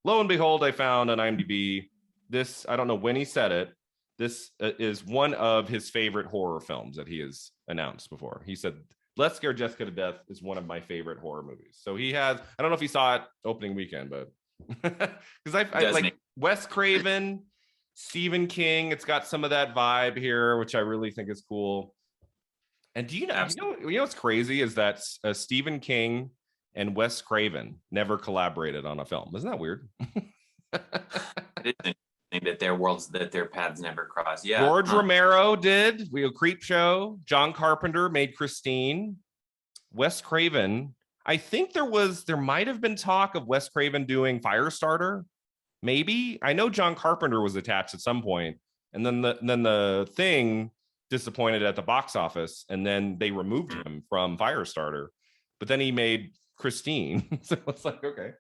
Lo and behold, I found on IMDb this. I don't know when he said it. This is one of his favorite horror films that he has announced before. He said, Let's Scare Jessica to Death is one of my favorite horror movies. So he has, I don't know if he saw it opening weekend, but because I like Wes Craven, Stephen King. It's got some of that vibe here, which I really think is cool. And do you know what's crazy is that Stephen King and Wes Craven never collaborated on a film. Isn't that weird? That their paths never crossed. Yeah. George Romero did. Creep Show. John Carpenter made Christine. Wes Craven. I think there might have been talk of Wes Craven doing Firestarter. Maybe. I know John Carpenter was attached at some point, and then the Thing disappointed at the box office, and then they removed him from Firestarter. But then he made Christine. So it's like, okay.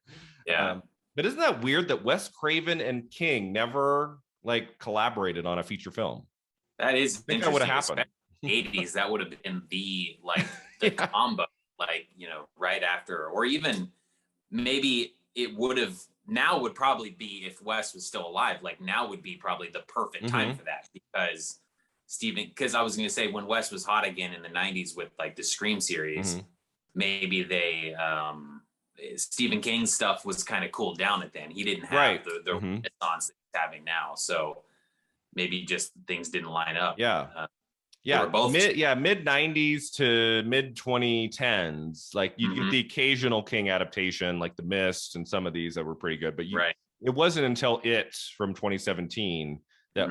Yeah. But isn't that weird that Wes Craven and King never like collaborated on a feature film? That is, I think that would have happened. 80s, that would have been the combo, right after, or even maybe it would have. Now would probably be, if Wes was still alive, like now would be probably the perfect time for that, because I was going to say when Wes was hot again in the 90s with like the Scream series, maybe they. Stephen King stuff was kind of cooled down at then. He didn't have the renaissance that he's having now. So maybe just things didn't line up. Mid 90s to mid 2010s. Like you get the occasional King adaptation, like The Mist and some of these that were pretty good. But it wasn't until It from 2017 that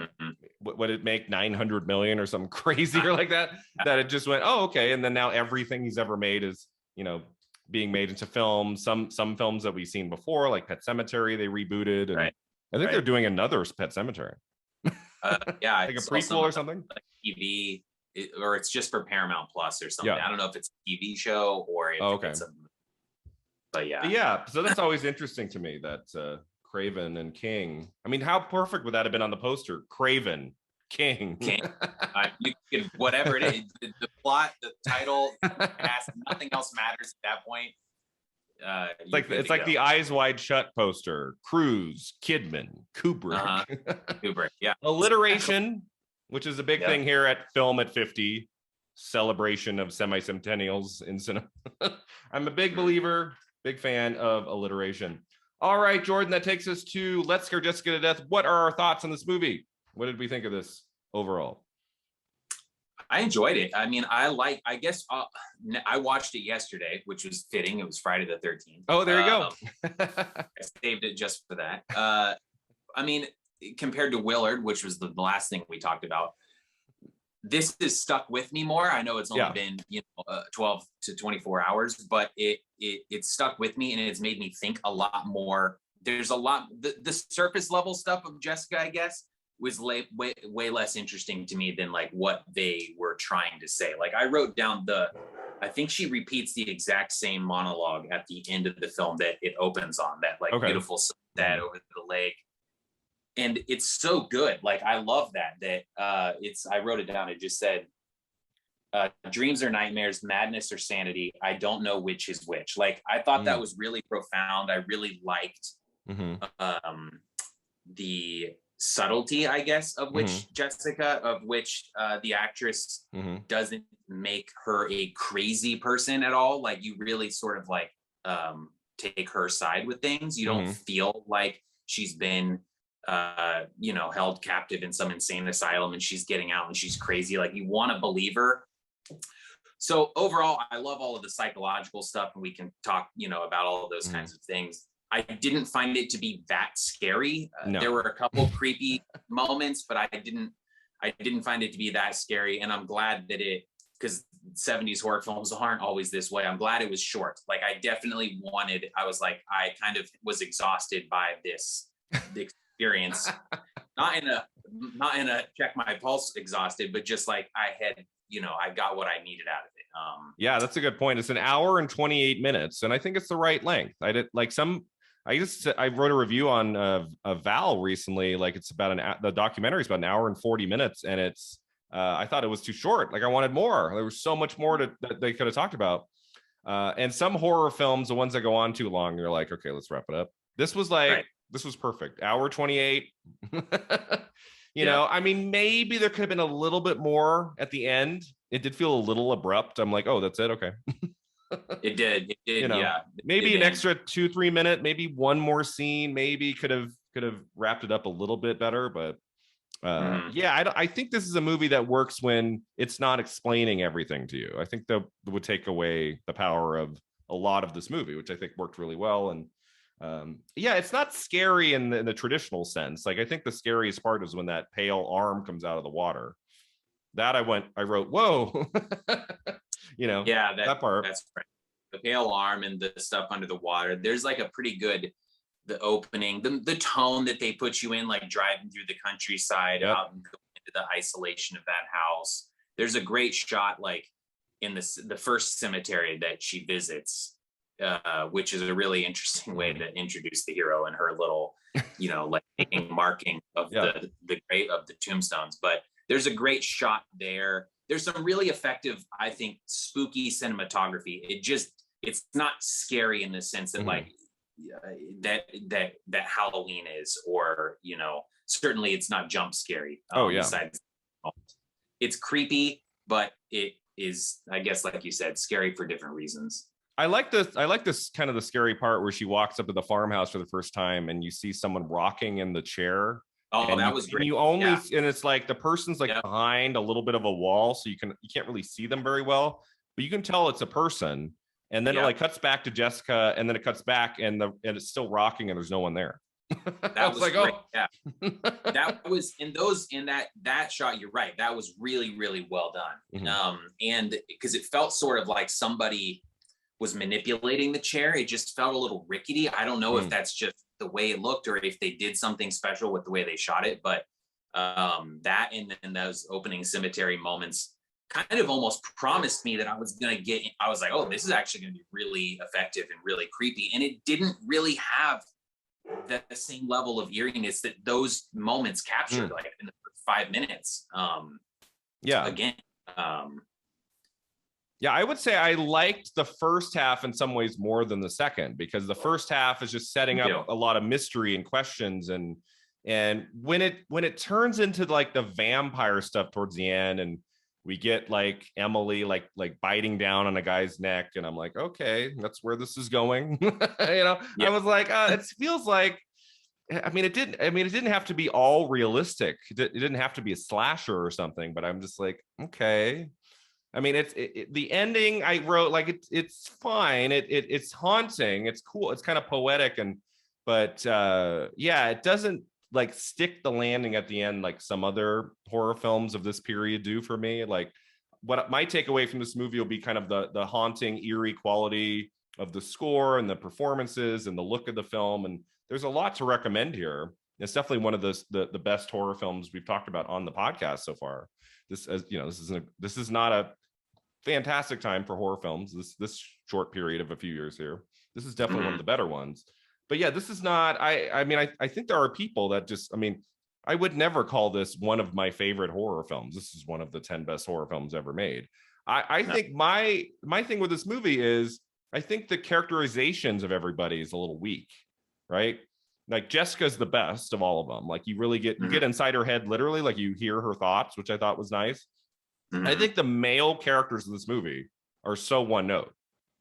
would it make 900 million or something crazy or like that it just went, oh, okay. And then now everything he's ever made is, being made into film. Some films that we've seen before, like Pet Sematary, they rebooted. And I think they're doing another Pet Sematary. Like a prequel or something. Like TV, or it's just for Paramount Plus or something. I don't know if it's a TV show or if it's but yeah. So that's always interesting to me that Craven and King. I mean, how perfect would that have been on the poster? Craven, King. You can, whatever it is, the plot, the title, nothing else matters at that point. It's like the Eyes Wide Shut poster. Cruise, Kidman, Kubrick. Kubrick, yeah. Alliteration, which is a big thing here at Film at 50, celebration of semi-centennials in cinema. I'm a big believer, big fan of alliteration. All right, Jordan, that takes us to Let's Scare Jessica to Death. What are our thoughts on this movie? What did we think of this overall? I enjoyed it. I mean, I watched it yesterday, which was fitting. It was Friday the 13th. Oh, there you go. I saved it just for that. I mean, compared to Willard, which was the last thing we talked about, this is stuck with me more. I know it's only been 12 to 24 hours, but it stuck with me, and it's made me think a lot more. There's a lot the surface level stuff of Jessica, I guess, was way less interesting to me than like what they were trying to say. Like I wrote down I think she repeats the exact same monologue at the end of the film that it opens on, that like beautiful sunset over the lake. And it's so good. Like, I love that I wrote it down. It just said, dreams or nightmares, madness or sanity. I don't know which is which. Like, I thought that was really profound. I really liked the subtlety, I guess, of which Jessica, of which the actress doesn't make her a crazy person at all. Like, you really sort of like take her side with things. You don't feel like she's been held captive in some insane asylum and she's getting out and she's crazy. Like, you want to believe her. So overall, I love all of the psychological stuff, and we can talk, about all of those kinds of things. I didn't find it to be that scary. No. There were a couple creepy moments, but I didn't find it to be that scary. And I'm glad that because 70s horror films aren't always this way. I'm glad it was short. Like, I definitely I kind of was exhausted by this experience. not in a check my pulse exhausted, but just like I had, I got what I needed out of it. Yeah, that's a good point. It's an hour and 28 minutes, and I think it's the right length. I wrote a review on a Val recently. Like, it's about the documentary is about an hour and 40 minutes, and it's I thought it was too short. Like, I wanted more. There was so much more that they could have talked about. And some horror films, the ones that go on too long, you're like, okay, let's wrap it up. This was like, This was perfect. Hour 28. You know, I mean, maybe there could have been a little bit more at the end. It did feel a little abrupt. I'm like, oh, that's it. Okay. It did. Yeah. Maybe an extra 2-3 minute, maybe one more scene, maybe could have wrapped it up a little bit better. But I think this is a movie that works when it's not explaining everything to you. I think that would take away the power of a lot of this movie, which I think worked really well. And it's not scary in the traditional sense. Like, I think the scariest part is when that pale arm comes out of the water. That I wrote, whoa. That part. That's right. The pale arm and the stuff under the water. There's like a pretty good, the opening, the tone that they put you in, like driving through the countryside out and going into the isolation of that house. There's a great shot, like in the first cemetery that she visits, which is a really interesting way to introduce the hero and her little, like marking of the grave of the tombstones. But there's a great shot there. There's some really effective, I think, spooky cinematography. It's not scary in the sense that like that Halloween is, or certainly it's not jump scary. Besides, it's creepy, but it is, I guess, like you said, scary for different reasons. I like this kind of the scary part where she walks up to the farmhouse for the first time and you see someone rocking in the chair. Oh, that was great. You only and it's like the person's like behind a little bit of a wall, so you can't really see them very well, but you can tell it's a person. And then it like cuts back to Jessica, and then it cuts back and it's still rocking and there's no one there. That was like, great. Yeah. That was in that shot. You're right. That was really, really well done. And because it felt sort of like somebody was manipulating the chair. It just felt a little rickety. I don't know if that's just the way it looked or if they did something special with the way they shot it, but that and those opening cemetery moments kind of almost promised me that I was like, oh, this is actually going to be really effective and really creepy. And it didn't really have the same level of eeriness that those moments captured, like in the 5 minutes. Again. Yeah, I would say I liked the first half in some ways more than the second, because the first half is just setting up a lot of mystery and questions, and when it turns into like the vampire stuff towards the end, and we get like Emily like biting down on a guy's neck, and I'm like, okay, that's where this is going. I was like, it feels like, it didn't have to be all realistic. It didn't have to be a slasher or something, but I'm just like, okay. It's the ending I wrote, like it's fine. It's haunting. It's cool. It's kind of poetic, but it doesn't like stick the landing at the end like some other horror films of this period do for me. Like, what my takeaway from this movie will be kind of the haunting, eerie quality of the score and the performances and the look of the film. And there's a lot to recommend here. It's definitely one of the best horror films we've talked about on the podcast so far. This is not a fantastic time for horror films, this short period of a few years here. This is definitely one of the better ones. But yeah, this is not, I think there are people that just, I would never call this one of my favorite horror films. This is one of the 10 best horror films ever made. I think my thing with this movie is, I think the characterizations of everybody is a little weak, right? Like Jessica's the best of all of them. Like you really get inside her head, literally, like you hear her thoughts, which I thought was nice. I think the male characters in this movie are so one note.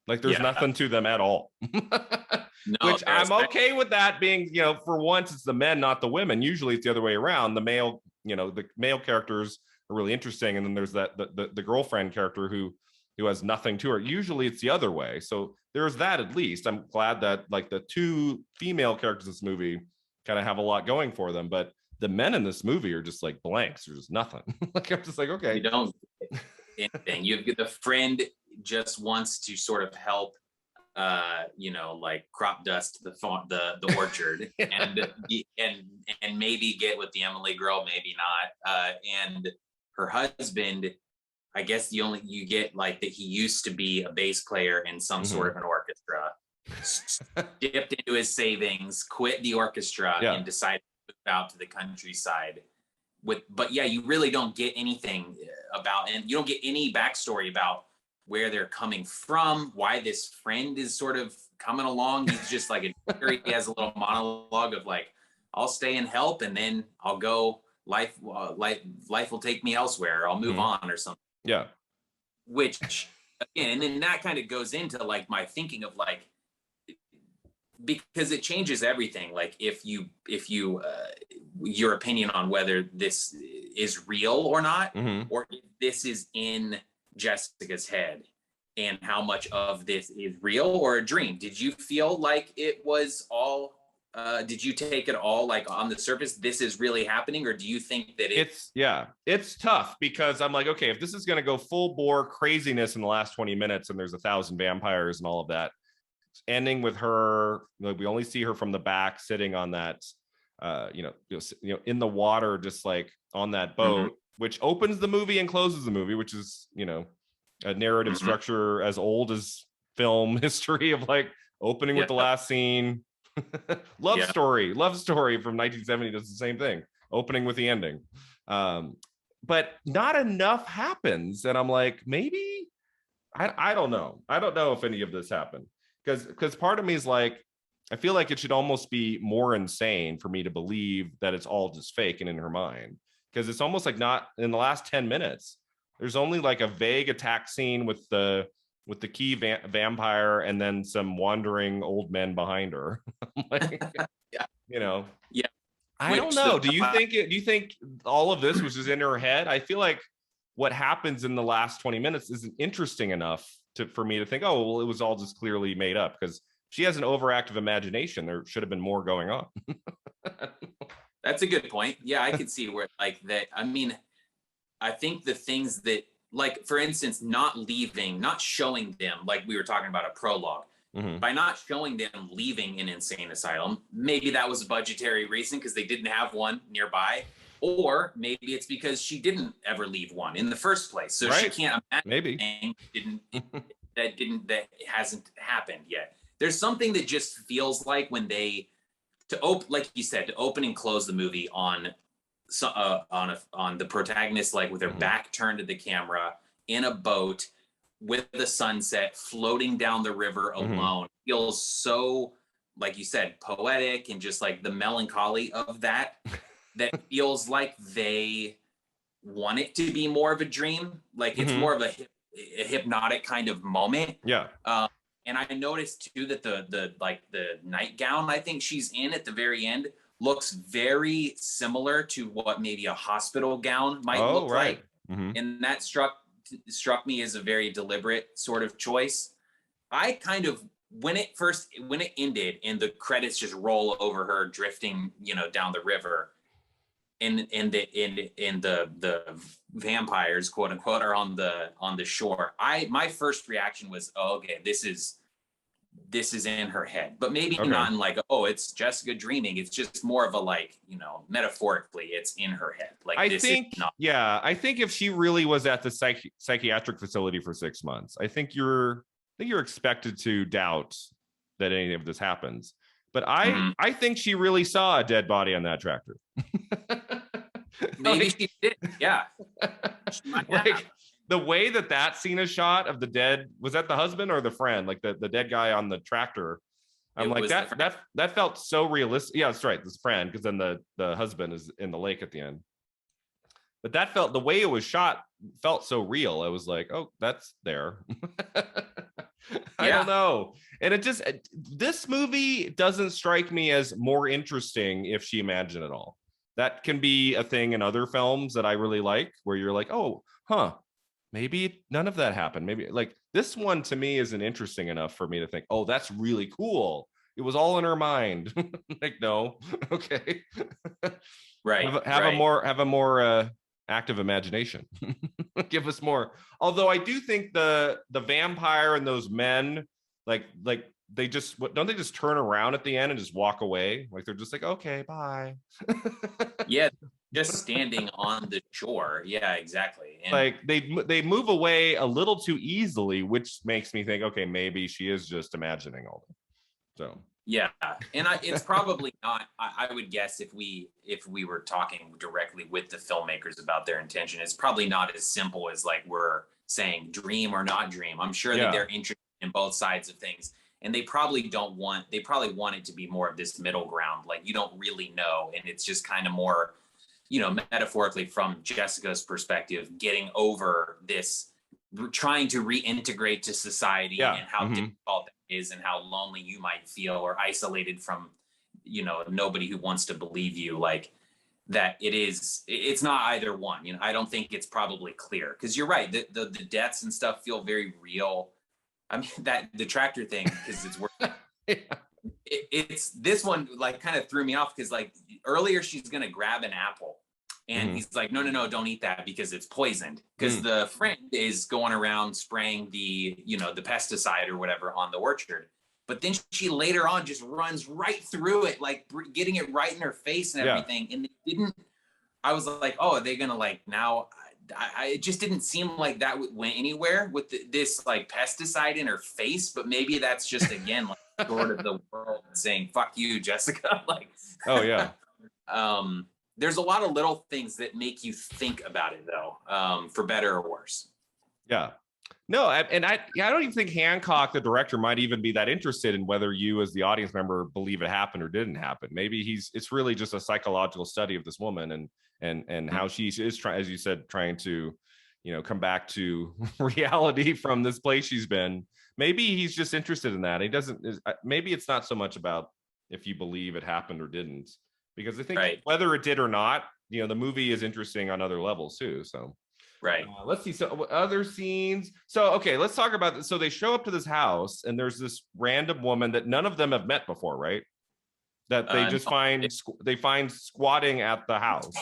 Like there's nothing to them at all. Which I'm okay with that being, for once it's the men, not the women. Usually it's the other way around. The male characters are really interesting. And then there's the girlfriend character who has nothing to her. Usually it's the other way. So there's that at least. I'm glad that like the two female characters in this movie kind of have a lot going for them. But the men in this movie are just like blanks. There's just nothing. Like I'm just like, okay. You don't get anything. The friend just wants to sort of help, like crop dust the orchard and maybe get with the Emily girl, maybe not. And her husband, I guess you get like that he used to be a bass player in some sort of an orchestra, dipped into his savings, quit the orchestra, and decided out to the countryside but you really don't get anything about, and you don't get any backstory about where they're coming from, why this friend is sort of coming along. He's just like he has a little monologue of like, I'll stay and help, and then I'll go. Life will take me elsewhere. I'll move on or something. Yeah. Which again, and then that kind of goes into like my thinking of like, because it changes everything. Like if you your opinion on whether this is real or not, or if this is in Jessica's head, and how much of this is real or a dream. Did you feel like it was all, did you take it all like on the surface, this is really happening? Or do you think that it's tough, because I'm like, okay, if this is going to go full bore craziness in the last 20 minutes and there's 1,000 vampires and all of that, ending with her, we only see her from the back sitting on that, in the water, just like on that boat, which opens the movie and closes the movie, which is, a narrative structure as old as film history of like opening with the last scene. Love story from 1970 does the same thing, opening with the ending. But not enough happens. And I'm like, maybe, I don't know. I don't know if any of this happened. Because part of me is like, I feel like it should almost be more insane for me to believe that it's all just fake and in her mind. Because it's almost like not in the last 10 minutes, there's only like a vague attack scene with the key vampire and then some wandering old men behind her. Like, I don't know. Do you think all of this was just in her head? I feel like what happens in the last 20 minutes isn't interesting enough for me to think, oh, well, it was all just clearly made up, because she has an overactive imagination. There should have been more going on. That's a good point. Yeah, I could see where like that. I mean, I think the things that, like, for instance, not showing them, like we were talking about a prologue, by not showing them leaving an insane asylum, maybe that was a budgetary reason because they didn't have one nearby. Or maybe it's because she didn't ever leave one in the first place. So she can't imagine that hasn't happened yet. There's something that just feels like when like you said, to open and close the movie on on the protagonist, like with her back turned to the camera in a boat with the sunset floating down the river alone. Feels so, like you said, poetic, and just like the melancholy of that feels like they want it to be more of a dream. Like it's more of a hypnotic kind of moment. Yeah. And I noticed too that the nightgown I think she's in at the very end looks very similar to what maybe a hospital gown might look like. And that struck me as a very deliberate sort of choice. I kind of, when it ended and the credits just roll over her drifting, down the river, and the vampires, quote unquote, are on the shore, my first reaction was, oh, okay, this is in her head, but maybe not in like, oh, it's Jessica dreaming. It's just more of a like, metaphorically, it's in her head. Like I think if she really was at the psychiatric facility for 6 months, I think you're expected to doubt that any of this happens. But I think she really saw a dead body on that tractor. Maybe she did. Yeah. Like the way that scene is shot of the dead, was that the husband or the friend? Like the dead guy on the tractor. I'm like, that felt so realistic. Yeah, that's right. This friend, because then the husband is in the lake at the end. But that felt, the way it was shot felt so real. I was like, oh, that's there. I don't know. And this movie doesn't strike me as more interesting if she imagined it all. That can be a thing in other films that I really like, where you're like, oh, maybe none of that happened. Maybe like this one to me isn't interesting enough for me to think, oh, that's really cool. It was all in her mind. Like, no. Okay. Right. Have a more active imagination. Give us more. Although I do think the vampire and those men, like they just, don't they just turn around at the end and just walk away? Like they're just like, okay, bye. Yeah, just standing on the shore. Yeah, exactly. And like they move away a little too easily, which makes me think, okay, maybe she is just imagining all that. So yeah, and it's probably not. I would guess if we were talking directly with the filmmakers about their intention, it's probably not as simple as like we're saying dream or not dream. I'm sure that they're interested in both sides of things, and they probably want it to be more of this middle ground. Like you don't really know, and it's just kind of more, metaphorically from Jessica's perspective, getting over this, trying to reintegrate to society, and how difficult that is, and how lonely you might feel, or isolated from, nobody who wants to believe you. Like that it's not either one. I don't think it's probably clear, because you're right. The deaths and stuff feel very real. I mean, that the tractor thing, because it's working. It's this one like kind of threw me off, because like earlier she's gonna grab an apple, and he's like, no, don't eat that because it's poisoned. Because the friend is going around spraying the pesticide or whatever on the orchard. But then she later on just runs right through it, like getting it right in her face and everything. And they didn't, I was like, oh, are they gonna like now? It just didn't seem like that went anywhere with this like pesticide in her face. But maybe that's just, again, like sort of the world saying, fuck you, Jessica. Like, oh yeah. There's a lot of little things that make you think about it, though, for better or worse. Yeah. No, and I don't even think Hancock, the director, might even be that interested in whether you as the audience member believe it happened or didn't happen. Maybe it's really just a psychological study of this woman and how she is trying, as you said, trying to, come back to reality from this place she's been. Maybe he's just interested in that. Maybe it's not so much about if you believe it happened or didn't. Because I think whether it did or not, the movie is interesting on other levels too. So, let's see. So other scenes. So, okay, let's talk about this. So they show up to this house, and there's this random woman that none of them have met before, right? That they just find squatting at the house.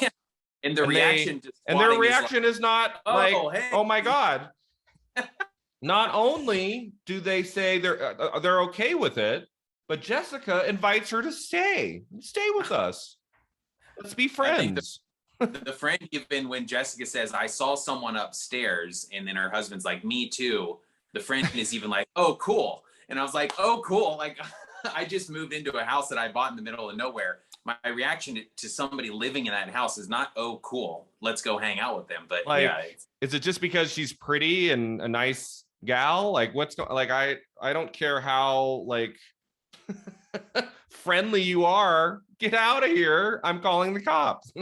And their reaction is not like, oh my God. Not only do they say they're okay with it, but Jessica invites her to stay with us. Let's be friends. The friend given when Jessica says, I saw someone upstairs, and then her husband's like, me too. The friend is even like, oh, cool. And I was like, oh, cool. Like, I just moved into a house that I bought in the middle of nowhere. My reaction to somebody living in that house is not, oh, cool, let's go hang out with them. But like, yeah, is it just because she's pretty and a nice gal? Like, what's going? Like, I don't care how like friendly you are. Get out of here! I'm calling the cops.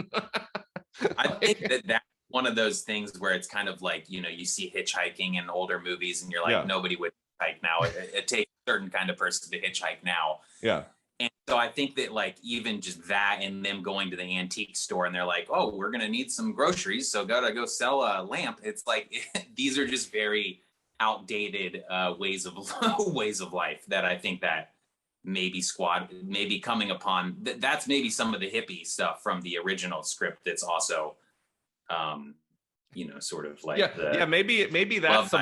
I think that's one of those things where it's kind of like, you know, you see hitchhiking in older movies, and you're like, nobody would hitchhike now. It takes a certain kind of person to hitchhike now. Yeah. And so I think that like even just that and them going to the antique store and they're like, oh, we're going to need some groceries. So gotta go sell a lamp. It's like, these are just very outdated ways of life that I think that maybe coming upon that's maybe some of the hippie stuff from the original script. That's also, you know, sort of like, maybe that's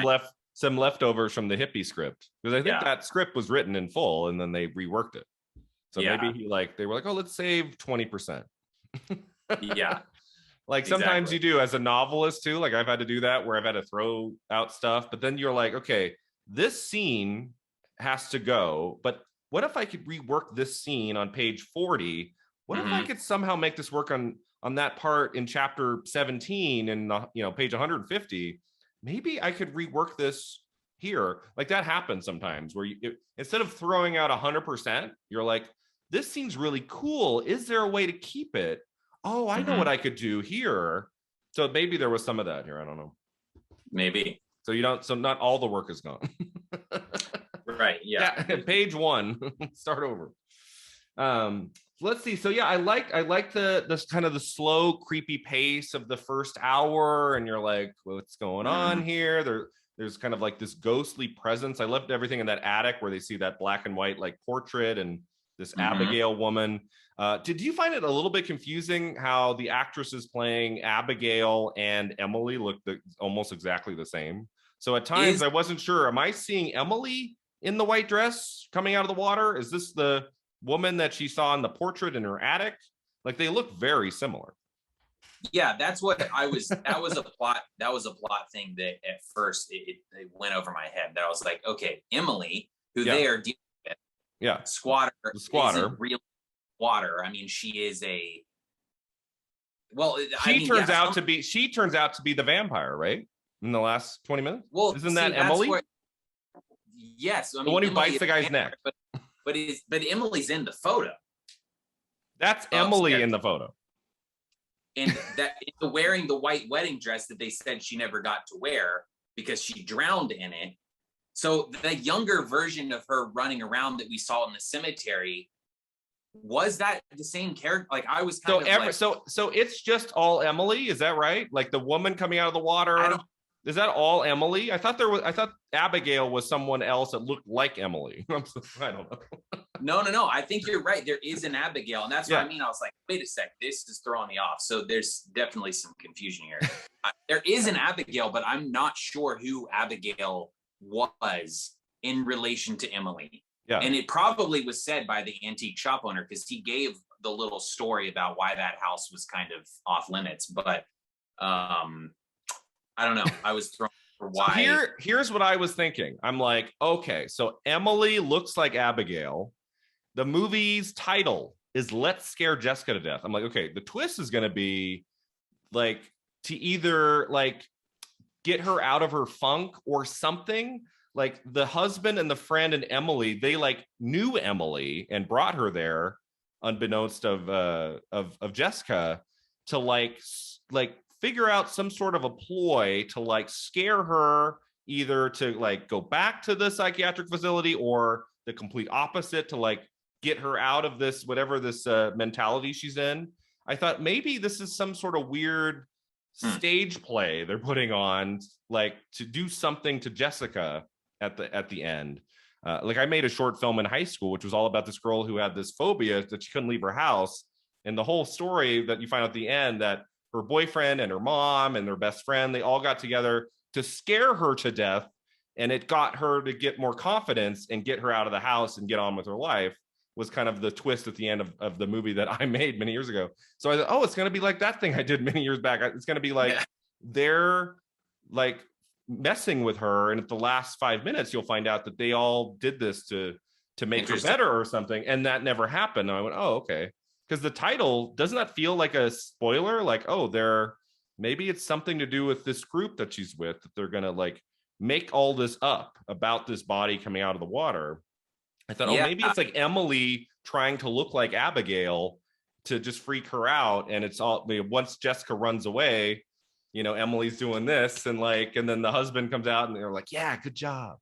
some leftovers from the hippie script. Because I think that script was written in full and then they reworked it. So maybe they were like, oh, let's save 20%. Yeah. Like sometimes you do as a novelist too. Like I've had to do that where I've had to throw out stuff, but then you're like, okay, this scene has to go, but what if I could rework this scene on page 40? What if I could somehow make this work on that part in chapter 17 and page 150? Maybe I could rework this here. Like that happens sometimes where instead of throwing out 100%, you're like, this seems really cool. Is there a way to keep it? Oh, I know what I could do here. So maybe there was some of that here. I don't know. Maybe. So not all the work is gone. Right. Yeah. Page 1. Start over. Let's see. So yeah, I like this kind of the slow, creepy pace of the first hour, and you're like, what's going on here? There's kind of like this ghostly presence. I loved everything in that attic where they see that black and white like portrait and this Abigail woman. Did you find it a little bit confusing how the actresses playing Abigail and Emily looked almost exactly the same? So at times I wasn't sure. Am I seeing Emily in the white dress coming out of the water? Is this the woman that she saw in the portrait in her attic? Like they look very similar. Yeah, that's what I was. That was a plot thing that at first it went over my head. That I was like, okay, Emily, who they are dealing with, the squatter isn't real squatter. I mean, she is a. Well, she turns out to be the vampire, right? In the last 20 minutes. Well, isn't that Emily? Yes, I mean, the one who bites the guy's neck. But Emily's in the photo. That's Emily in the photo. And that wearing the white wedding dress that they said she never got to wear because she drowned in it. So the younger version of her running around that we saw in the cemetery, was that the same character? Like I was kind of so it's just all Emily, is that right? Like the woman coming out of the water. Is that all Emily? I thought Abigail was someone else that looked like Emily. I don't know. No. I think you're right. There is an Abigail. And that's what I mean. I was like, wait a sec. This is throwing me off. So there's definitely some confusion here. There is an Abigail, but I'm not sure who Abigail was in relation to Emily. Yeah. And it probably was said by the antique shop owner because he gave the little story about why that house was kind of off limits. But I don't know. I was thrown for why. So here's what I was thinking. I'm like, okay, so Emily looks like Abigail. The movie's title is Let's Scare Jessica to Death. I'm like, okay, the twist is going to be like to either like get her out of her funk or something. Like the husband and the friend and Emily, they like knew Emily and brought her there unbeknownst of Jessica to like figure out some sort of a ploy to like scare her either to like go back to the psychiatric facility or the complete opposite to like get her out of this, whatever this mentality she's in. I thought maybe this is some sort of weird stage play they're putting on like to do something to Jessica at the end. Like I made a short film in high school, which was all about this girl who had this phobia that she couldn't leave her house. And the whole story that you find out at the end that her boyfriend and her mom and their best friend, they all got together to scare her to death. And it got her to get more confidence and get her out of the house and get on with her life was kind of the twist at the end of the movie that I made many years ago. So I thought, oh, it's going to be like that thing I did many years back. It's going to be like they're like messing with her. And at the last 5 minutes, you'll find out that they all did this to to make her better or something. And that never happened. And I went, oh, okay. Because the title, doesn't that feel like a spoiler? Like, oh, maybe it's something to do with this group that she's with, that they're going to like make all this up about this body coming out of the water. I thought, oh, maybe it's like Emily trying to look like Abigail to just freak her out. And it's all, once Jessica runs away, Emily's doing this and then the husband comes out and they're like, yeah, good job.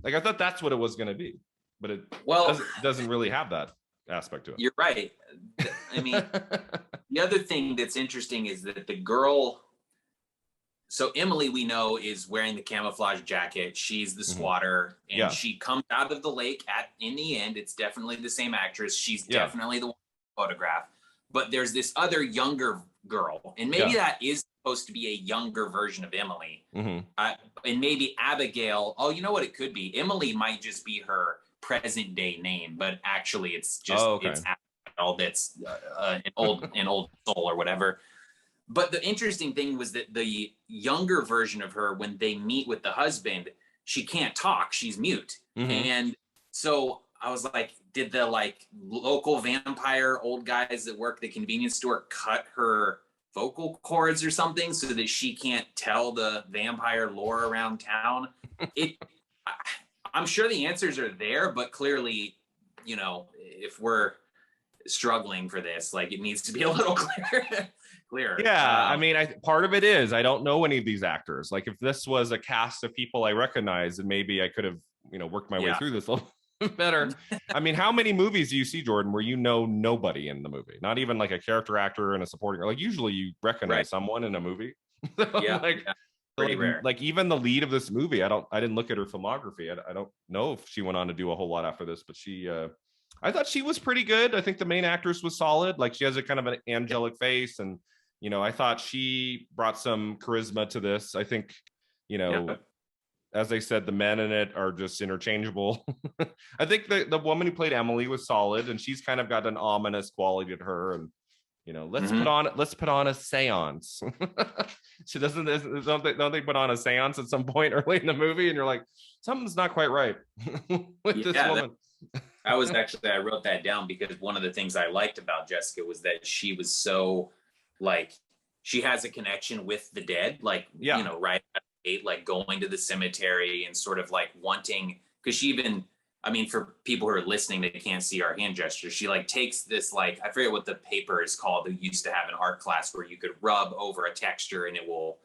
Like, I thought that's what it was going to be, but it doesn't really have that aspect to it. You're right. I mean, the other thing that's interesting is that the girl, so Emily, we know, is wearing the camouflage jacket. She's the swatter, and she comes out of the lake in the end. It's definitely the same actress. She's definitely the one photograph. But there's this other younger girl, and maybe that is supposed to be a younger version of Emily. And maybe Abigail. Oh, you know what it could be? Emily might just be her present day name, but actually it's just it's Abigail that's an old soul or whatever. But the interesting thing was that the younger version of her, when they meet with the husband, she can't talk. She's mute. And so I was like, did the local vampire old guys that work the convenience store cut her vocal cords or something so that she can't tell the vampire lore around town? I'm sure the answers are there, but clearly, if we're struggling for this, it needs to be a little clearer. Yeah, I mean, part of it is I don't know any of these actors. Like, if this was a cast of people I recognize, then maybe I could have, worked my way through this a little better. I mean, how many movies do you see, Jordan, where nobody in the movie? Not even like a character actor and a supporting. Like, usually you recognize someone in a movie. Pretty rare. Like, even the lead of this movie, I didn't look at her filmography. I don't know if she went on to do a whole lot after this, but I thought she was pretty good. I think the main actress was solid. Like, she has a kind of an angelic face, and I thought she brought some charisma to this. I think, as I said, the men in it are just interchangeable. I think the woman who played Emily was solid, and she's kind of got an ominous quality to her. And let's put on a seance. She don't they put on a seance at some point early in the movie, and you're like, something's not quite right with this woman. I wrote that down because one of the things I liked about Jessica was that she was so she has a connection with the dead, right out of the gate, going to the cemetery and sort of wanting, because she even, I mean, for people who are listening, they can't see our hand gesture. She takes this, I forget what the paper is called that used to have in art class where you could rub over a texture and it will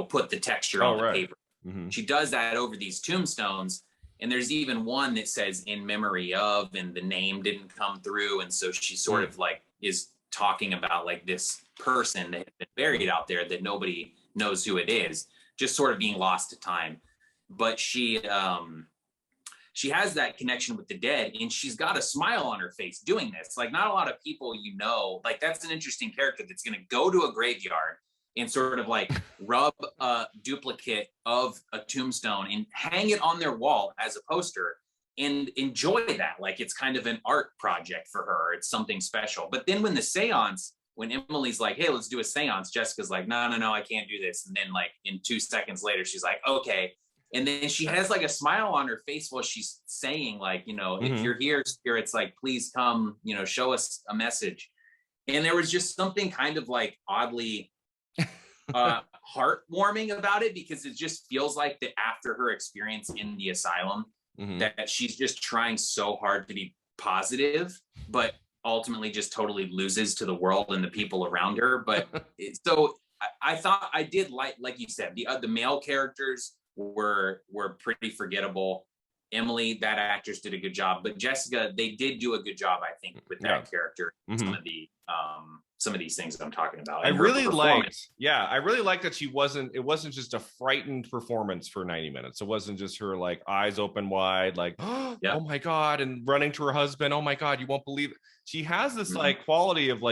put the texture on the paper. She does that over these tombstones. And there's even one that says in memory of, and the name didn't come through. And so she sort of is talking about this person that has been buried out there that nobody knows who it is, just sort of being lost to time. But she has that connection with the dead, and she's got a smile on her face doing this. Not a lot of people, that's an interesting character that's going to go to a graveyard and sort of rub a duplicate of a tombstone and hang it on their wall as a poster and enjoy that. It's kind of an art project for her. It's something special. But then when Emily's like, hey, let's do a seance, Jessica's like, no, I can't do this. And then in 2 seconds later, she's like, okay. And then she has a smile on her face while she's saying if you're here, spirits, please come, show us a message. And there was just something kind of oddly heartwarming about it, because it just feels like that after her experience in the asylum, that she's just trying so hard to be positive, but ultimately just totally loses to the world and the people around her. But so I thought I did like you said, the male characters were pretty forgettable. Emily, that actress, did a good job, but Jessica, they did do a good job, I think, with that character. Some of these things that I'm talking about. I really liked that it wasn't just a frightened performance for 90 minutes. It wasn't just her eyes open wide, oh my God, and running to her husband. Oh my God, you won't believe it. She has this quality of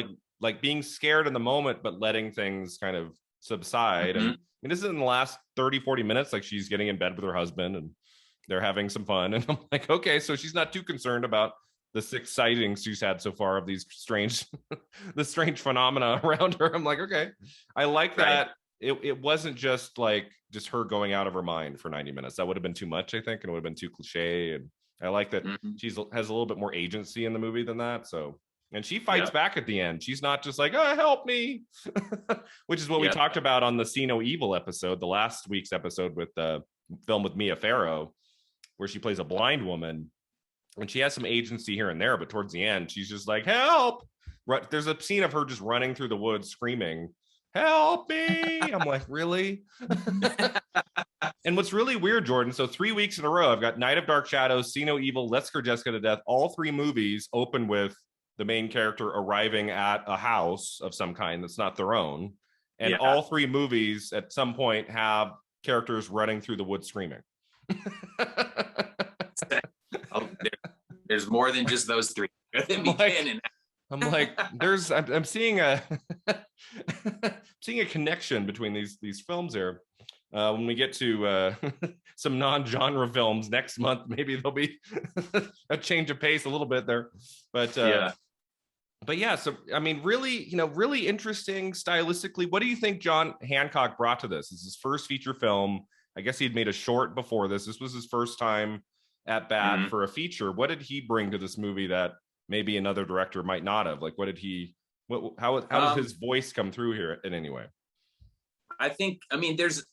being scared in the moment, but letting things kind of subside. And this is in the last 30-40 minutes, she's getting in bed with her husband and they're having some fun. And I'm like, okay, so she's not too concerned about the 6 sightings she's had so far of these strange phenomena around her. I'm like, okay, I like that. It wasn't just her going out of her mind for 90 minutes. That would have been too much, I think, and it would have been too cliche. And I like that she's has a little bit more agency in the movie than that. So, and she fights back at the end. She's not just like, oh, help me, which is what we talked about on the See No Evil episode, the last week's episode with the film with Mia Farrow, where she plays a blind woman. And she has some agency here and there, but towards the end, she's just like, help. There's a scene of her just running through the woods screaming, help me. I'm like, really? And what's really weird, Jordan, so 3 weeks in a row, I've got Night of Dark Shadows, See No Evil, Let's Scare Jessica to Death. All 3 movies open with the main character arriving at a house of some kind that's not their own. And all 3 movies at some point have characters running through the woods screaming. There's more than just those 3. I'm like, I'm seeing a connection between these films here. When we get to some non-genre films next month, maybe there'll be a change of pace a little bit there. But yeah, so I mean, really, really interesting stylistically. What do you think John Hancock brought to this? This is his first feature film. I guess he'd made a short before this. This was his first time at bat for a feature. What did he bring to this movie that maybe another director might not have? Like, how did his voice come through here in any way? I think,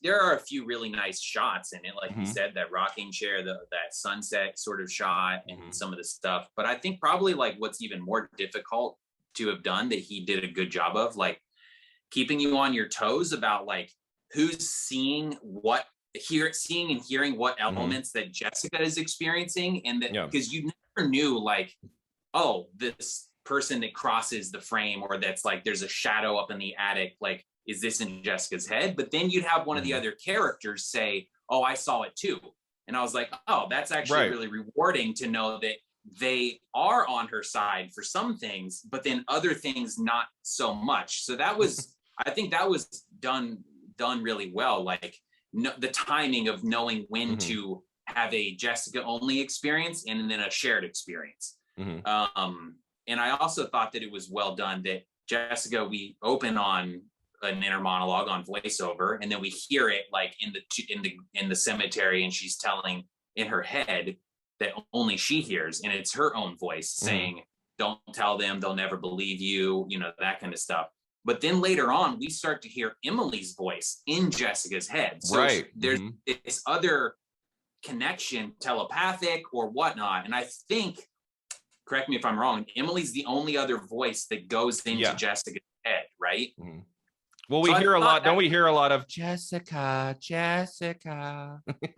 there are a few really nice shots in it. Like you said, that rocking chair, that sunset sort of shot and some of the stuff. But I think probably like what's even more difficult to have done that he did a good job of, like keeping you on your toes about like who's seeing and hearing what elements that Jessica is experiencing. And that because you never knew like, oh, this person that crosses the frame, or that's like, there's a shadow up in the attic, like, is this in Jessica's head? But then you'd have one of the other characters say, oh, I saw it too. And I was like, oh, that's actually really rewarding to know that they are on her side for some things, but then other things, not so much. So that was, I think that was done really well. Like the timing of knowing when to have a Jessica only experience and then a shared experience. And I also thought that it was well done that Jessica, we open on an inner monologue on voiceover, and then we hear it like in the cemetery, and she's telling in her head that only she hears, and it's her own voice saying, don't tell them, they'll never believe you, that kind of stuff. But then later on, we start to hear Emily's voice in Jessica's head. So there's this other connection, telepathic or whatnot. And I think, correct me if I'm wrong, Emily's the only other voice that goes into Jessica's head, right? Well, we hear a lot. Don't we hear a lot of Jessica?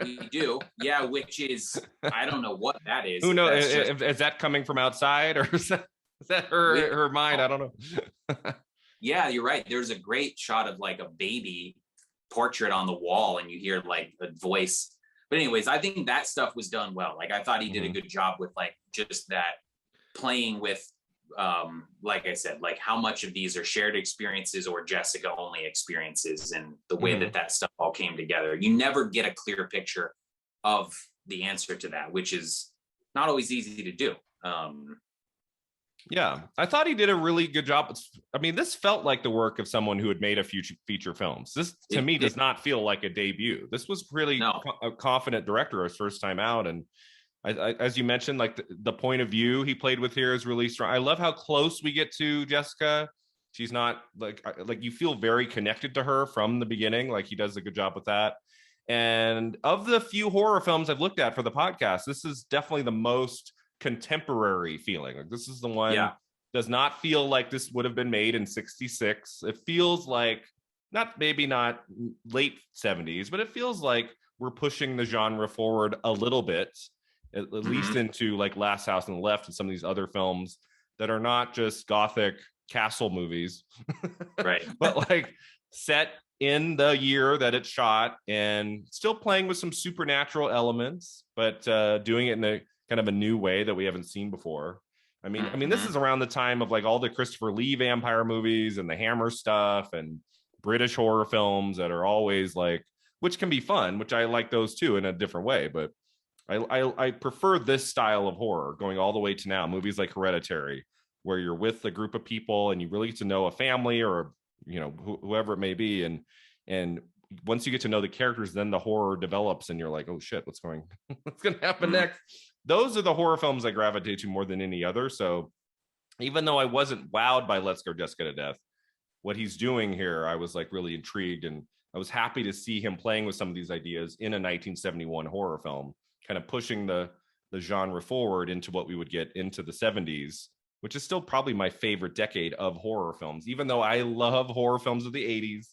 We do, yeah. Which is, I don't know what that is. Who knows? Is that coming from outside, or is that her mind? I don't know. Yeah, you're right. There's a great shot of like a baby portrait on the wall, and you hear like a voice. But anyways, I think that stuff was done well. Like I thought he did a good job with like just that playing with. Like I said, like how much of these are shared experiences or Jessica only experiences, and the way that stuff all came together. You never get a clear picture of the answer to that, which is not always easy to do. Yeah, I thought he did a really good job. I mean, this felt like the work of someone who had made a feature films. This, to me, does not feel like a debut. This was really a confident director his first time out. And I, as you mentioned, like the point of view he played with here is really strong. I love how close we get to Jessica. She's not like you feel very connected to her from the beginning. Like he does a good job with that. And of the few horror films I've looked at for the podcast, this is definitely the most contemporary feeling. Like this is the one does not feel like this would have been made in 66. It feels like not late 70s, but it feels like we're pushing the genre forward a little bit, at least into like Last House on the Left and some of these other films that are not just gothic castle movies, right? But like set in the year that it's shot and still playing with some supernatural elements, but doing it in a kind of a new way that we haven't seen before. I mean, this is around the time of like all the Christopher Lee vampire movies and the Hammer stuff and British horror films that are always like, which can be fun, which I like those too in a different way. But I prefer this style of horror going all the way to now, movies like Hereditary, where you're with a group of people and you really get to know a family or, you know, whoever it may be. And once you get to know the characters, then the horror develops and you're like, oh shit, what's going to happen next? those are the horror films I gravitate to more than any other. So even though I wasn't wowed by Let's Go Jessica to Death, what he's doing here, I was like really intrigued, and I was happy to see him playing with some of these ideas in a 1971 horror film, kind of pushing the genre forward into what we would get into the 70s, which is still probably my favorite decade of horror films, even though I love horror films of the 80s.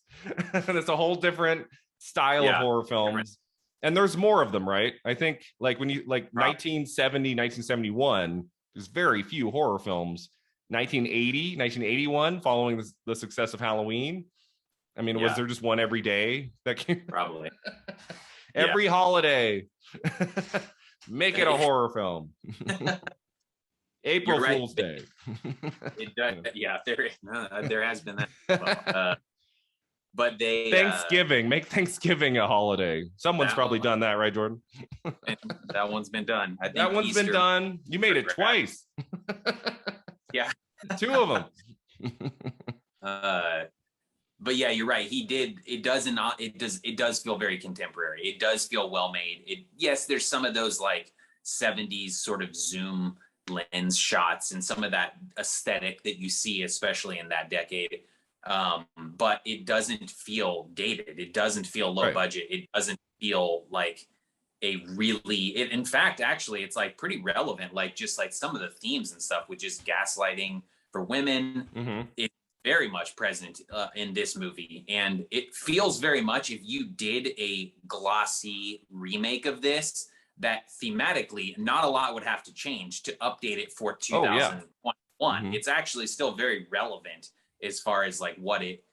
And it's a whole different style of horror films. And there's more of them, right? I think like when you like 1970, 1971, there's very few horror films. 1980, 1981, following the success of Halloween. I mean, was there just one every day that came? Probably. Every holiday. Make it a horror film. April Fool's Day. It does, there has been that. But they Thanksgiving, make Thanksgiving a holiday. Someone's probably done that, right, Jordan? That one's been done. I think that one's been done. You made it twice. Yeah. 2 of them. But yeah, you're right. He did. It does feel very contemporary. It does feel well made. Yes, there's some of those like 70s sort of zoom lens shots and some of that aesthetic that you see, especially in that decade. But it doesn't feel dated. It doesn't feel low budget. It doesn't feel like in fact, actually, it's like pretty relevant. Like just like some of the themes and stuff with just gaslighting for women. Mm-hmm. It's very much present in this movie. And it feels very much, if you did a glossy remake of this, that thematically not a lot would have to change to update it for 2021. Mm-hmm. It's actually still very relevant as far as like what it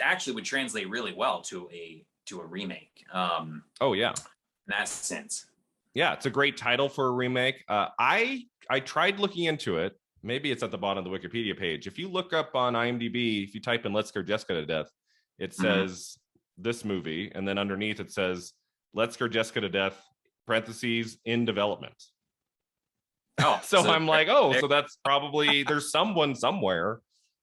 actually would translate really well to a remake. In that sense. Yeah, it's a great title for a remake. I tried looking into it. Maybe it's at the bottom of the Wikipedia page. If you look up on IMDb, if you type in Let's Go Jessica to Death, it says this movie, and then underneath it says Let's Go Jessica to Death, parentheses, in development. Oh, so I'm like, so that's probably, there's someone somewhere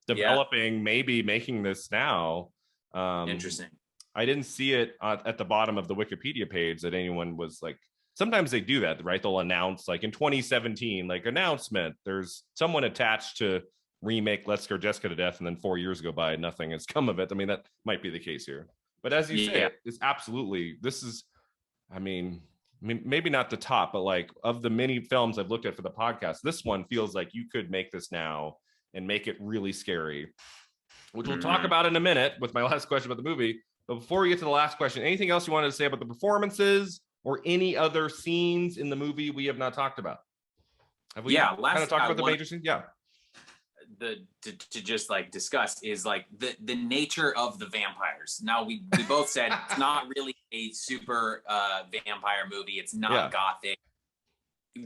developing, maybe making this now. Interesting. I didn't see it at the bottom of the Wikipedia page that anyone was like, sometimes they do that, right? They'll announce like in 2017, like announcement, there's someone attached to remake Let's Go Jessica to Death, and then 4 years go by, nothing has come of it. I mean, that might be the case here. But as you say, it's absolutely, this is, I mean, maybe not the top, but like of the many films I've looked at for the podcast, this one feels like you could make this now and make it really scary, which we'll talk about in a minute with my last question about the movie. But before we get to the last question, anything else you wanted to say about the performances or any other scenes in the movie we have not talked about? Have we kind of talked about the major scenes? Yeah. To just like discuss is like the nature of the vampires. Now we both said it's not really a super vampire movie. It's not gothic.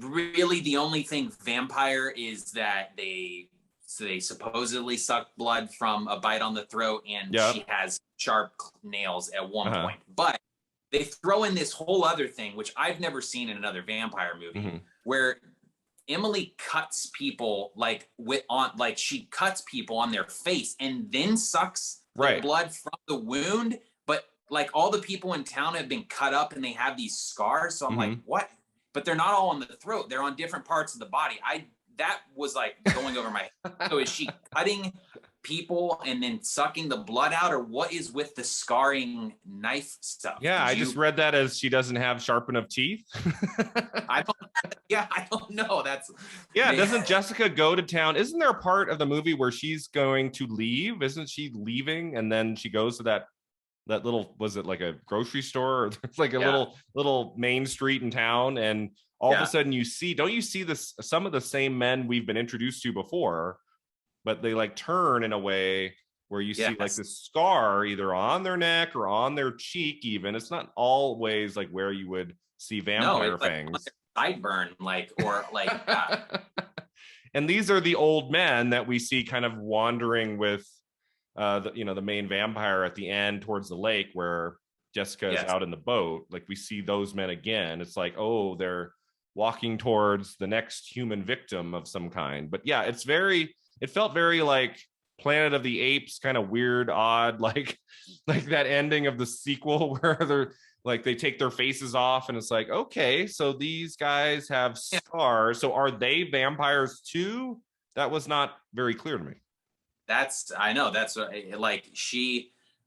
Really, the only thing vampire is that they supposedly suck blood from a bite on the throat, and she has sharp nails at one point. But they throw in this whole other thing, which I've never seen in another vampire movie, where Emily cuts people she cuts people on their face and then sucks the blood from the wound. But like all the people in town have been cut up and they have these scars. So I'm like, what? But they're not all on the throat. They're on different parts of the body. That was like going over my head. So is she cutting people and then sucking the blood out, or what is with the scarring knife stuff? Yeah, I just read that as she doesn't have sharp enough teeth. I don't know. Doesn't Jessica go to town? Isn't there a part of the movie where she's going to leave? Isn't she leaving and then she goes to that little, was it like a grocery store, or it's like a little main street in town, and all of a sudden don't you see this, some of the same men we've been introduced to before, but they like turn in a way where you see like this scar either on their neck or on their cheek even. It's not always like where you would see vampire fangs. Like sideburn, And these are the old men that we see kind of wandering with the main vampire at the end towards the lake where Jessica is out in the boat. Like we see those men again. It's like, they're walking towards the next human victim of some kind. But yeah, it felt very like Planet of the Apes, kind of weird, odd, like that ending of the sequel where like they take their faces off and it's like, okay, so these guys have scars. So are they vampires too? That was not very clear to me. I know that's like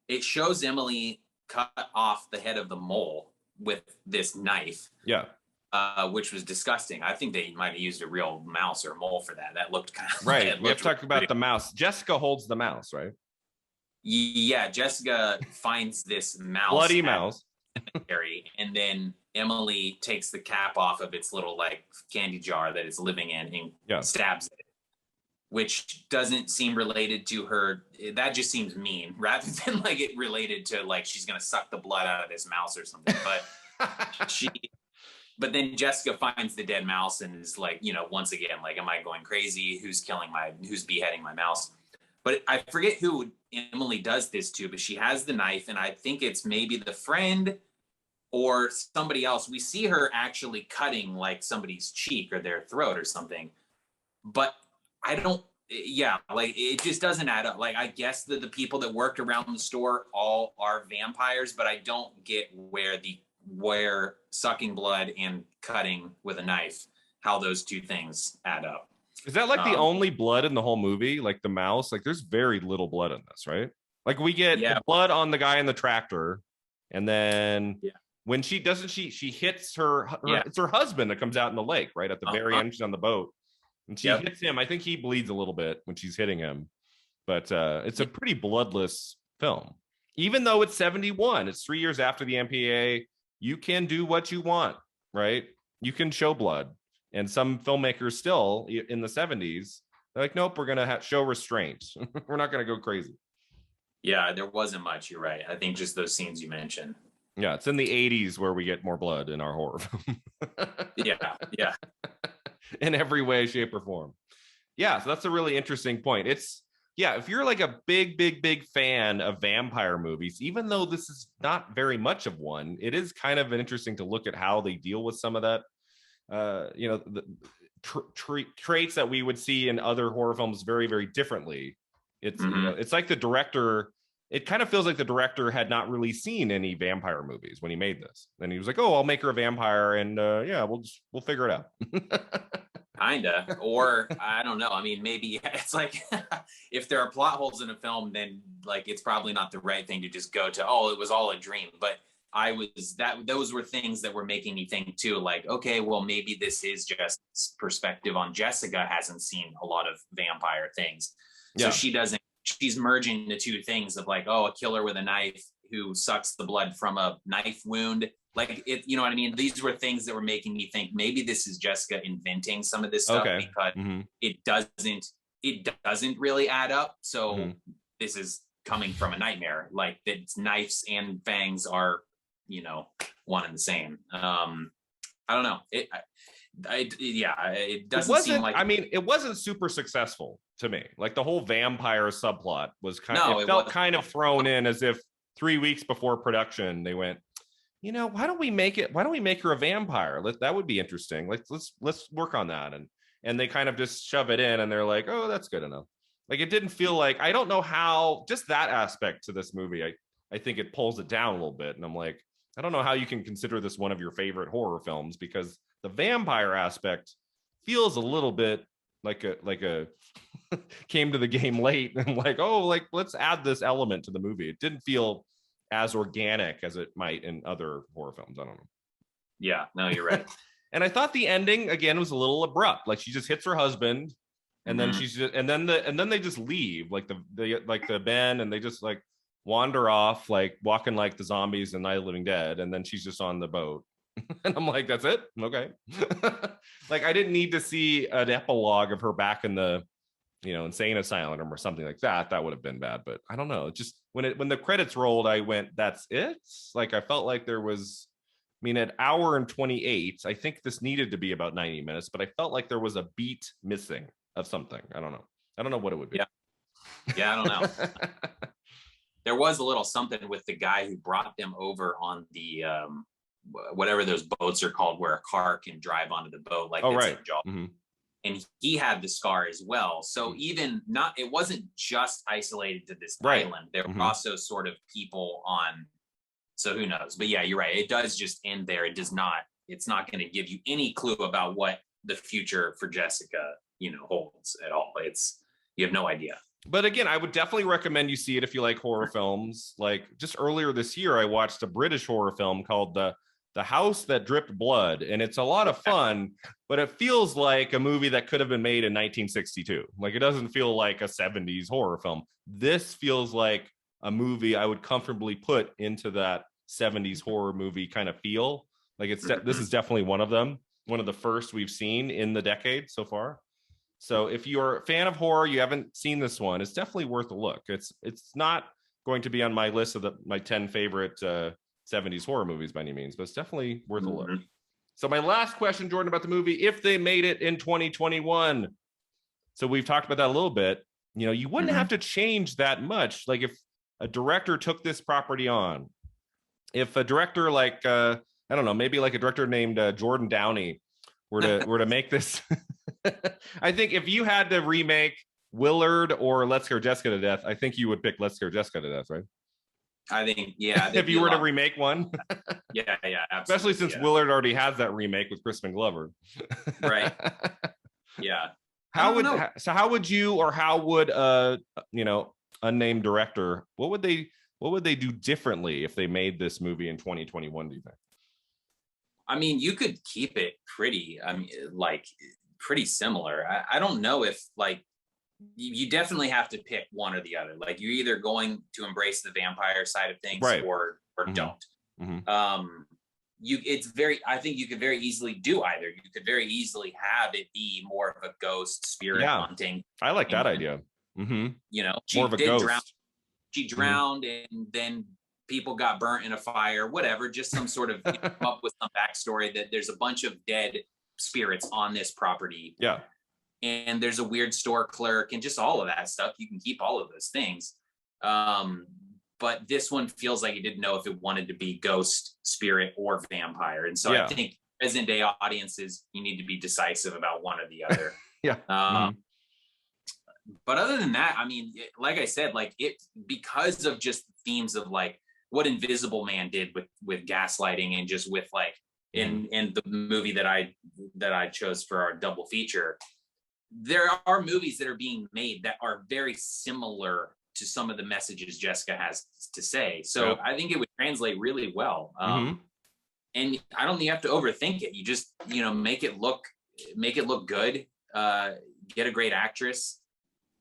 it shows Emily cut off the head of the mole with this knife. Yeah. Which was disgusting. I think they might have used a real mouse or mole for that. That looked kind of right. We have to talk about the mouse. Jessica holds the mouse, right? Yeah, Jessica finds this mouse, bloody mouse, and then Emily takes the cap off of its little like candy jar that it's living in and stabs it, which doesn't seem related to her. That just seems mean, rather than like it related to like she's gonna suck the blood out of this mouse or something. But But then Jessica finds the dead mouse and is like, once again, like, am I going crazy? Who's beheading my mouse? But I forget who Emily does this to, but she has the knife, and I think it's maybe the friend or somebody else. We see her actually cutting like somebody's cheek or their throat or something. But like it just doesn't add up. Like, I guess the people that worked around the store all are vampires, but I don't get where sucking blood and cutting with a knife, how those two things add up. Is that like the only blood in the whole movie? Like the mouse? Like there's very little blood in this, right? Like we get the blood on the guy in the tractor, and then when she hits her it's her husband that comes out in the lake, right? At the very end, she's on the boat. And she hits him. I think he bleeds a little bit when she's hitting him. But it's a pretty bloodless film. Even though it's 71, it's 3 years after the MPA. You can do what you want, right? You can show blood. And some filmmakers still in the 70s, they're like, nope, we're going to show restraint. We're not going to go crazy. Yeah, there wasn't much. You're right. I think just those scenes you mentioned. Yeah, it's in the 80s where we get more blood in our horror film. Yeah. In every way, shape, or form. Yeah, so that's a really interesting point. If you're like a big fan of vampire movies, even though this is not very much of one, it is kind of interesting to look at how they deal with some of that, the traits that we would see in other horror films very, very differently. It's it's like the director. It kind of feels like the director had not really seen any vampire movies when he made this. And he was like, "Oh, I'll make her a vampire, and we'll figure it out." Kinda, or I don't know. I mean, maybe it's like if there are plot holes in a film, then like it's probably not the right thing to just go to, it was all a dream. But those were things that were making me think too, like, okay, well, maybe this is just perspective on Jessica hasn't seen a lot of vampire things. So she's merging the two things of like, a killer with a knife who sucks the blood from a knife wound. Like it, you know what I mean? These were things that were making me think maybe this is Jessica inventing some of this stuff because it doesn't really add up. So this is coming from a nightmare, like that knives and fangs are, one and the same. I don't know. It doesn't seem like. I mean, it wasn't super successful to me. Like the whole vampire subplot was it felt kind of thrown in as if 3 weeks before production they went, why don't we make her a vampire? That would be interesting. Let's work on that. And they kind of just shove it in and they're like, oh, that's good enough. Like it didn't feel like, I don't know how, just that aspect to this movie, I think it pulls it down a little bit. And I'm like, I don't know how you can consider this one of your favorite horror films, because the vampire aspect feels a little bit like a came to the game late and let's add this element to the movie. It didn't feel as organic as it might in other horror films. I don't know. Yeah, no, you're right. And I thought the ending again was a little abrupt. Like she just hits her husband, and then then they just leave, like the Ben, and they just like wander off, like walking like the zombies in Night of the Living Dead, and then she's just on the boat. And I'm like, that's it? Okay. Like I didn't need to see an epilogue of her back in the insane asylum or something like that. That would have been bad. But I don't know. It just when the credits rolled, I went, that's it. Like I felt like there was, at hour and 28, I think this needed to be about 90 minutes, but I felt like there was a beat missing of something. I don't know what it would be. Yeah, I don't know. There was a little something with the guy who brought them over on the whatever those boats are called, where a car can drive onto the boat, like and he had the scar as well. So it wasn't just isolated to this island. There were also sort of people on So who knows? But yeah, you're right. It does just end there. It's not going to give you any clue about what the future for Jessica, holds at all. You have no idea. But again, I would definitely recommend you see it if you like horror films. Like just earlier this year, I watched a British horror film called The House That Dripped Blood, and it's a lot of fun, but it feels like a movie that could have been made in 1962. Like it doesn't feel like a 70s horror film. This feels like a movie I would comfortably put into that 70s horror movie kind of feel. Like this is definitely one of them, one of the first we've seen in the decade so far. So if you're a fan of horror, you haven't seen this one, it's definitely worth a look. It's not going to be on my list of my 10 favorite 70s horror movies by any means, but it's definitely worth a look. So my last question, Jordan, about the movie, if they made it in 2021. So we've talked about that a little bit. You wouldn't have to change that much. Like if a director took this property on, if a director like, I don't know, maybe like a director named Jordan Downey were to make this, I think if you had to remake Willard or Let's Scare Jessica to Death, I think you would pick Let's Scare Jessica to Death, right? I think, yeah. If you were to remake one. Yeah, absolutely. Especially since Willard already has that remake with Crispin Glover. Right. Yeah. How would you, or how would unnamed director, what would they do differently if they made this movie in 2021, do you think? I mean, you could keep it pretty similar. I don't know if you definitely have to pick one or the other. Like you're either going to embrace the vampire side of things, right, or don't. I think you could very easily do either. You could very easily have it be more of a ghost spirit haunting. I like that idea. More of a ghost. She drowned and then people got burnt in a fire, whatever, just some sort of come up with some backstory that there's a bunch of dead spirits on this property. Yeah. And there's a weird store clerk and just all of that stuff. You can keep all of those things. But this one feels like it didn't know if it wanted to be ghost, spirit, or vampire. And so I think present day audiences, you need to be decisive about one or the other. But other than that, I mean, like I said, because of just themes of what Invisible Man did with gaslighting and just with in the movie that I chose for our double feature, there are movies that are being made that are very similar to some of the messages Jessica has to say. So I think it would translate really well. And I don't think you have to overthink it. You just, make it look good, get a great actress,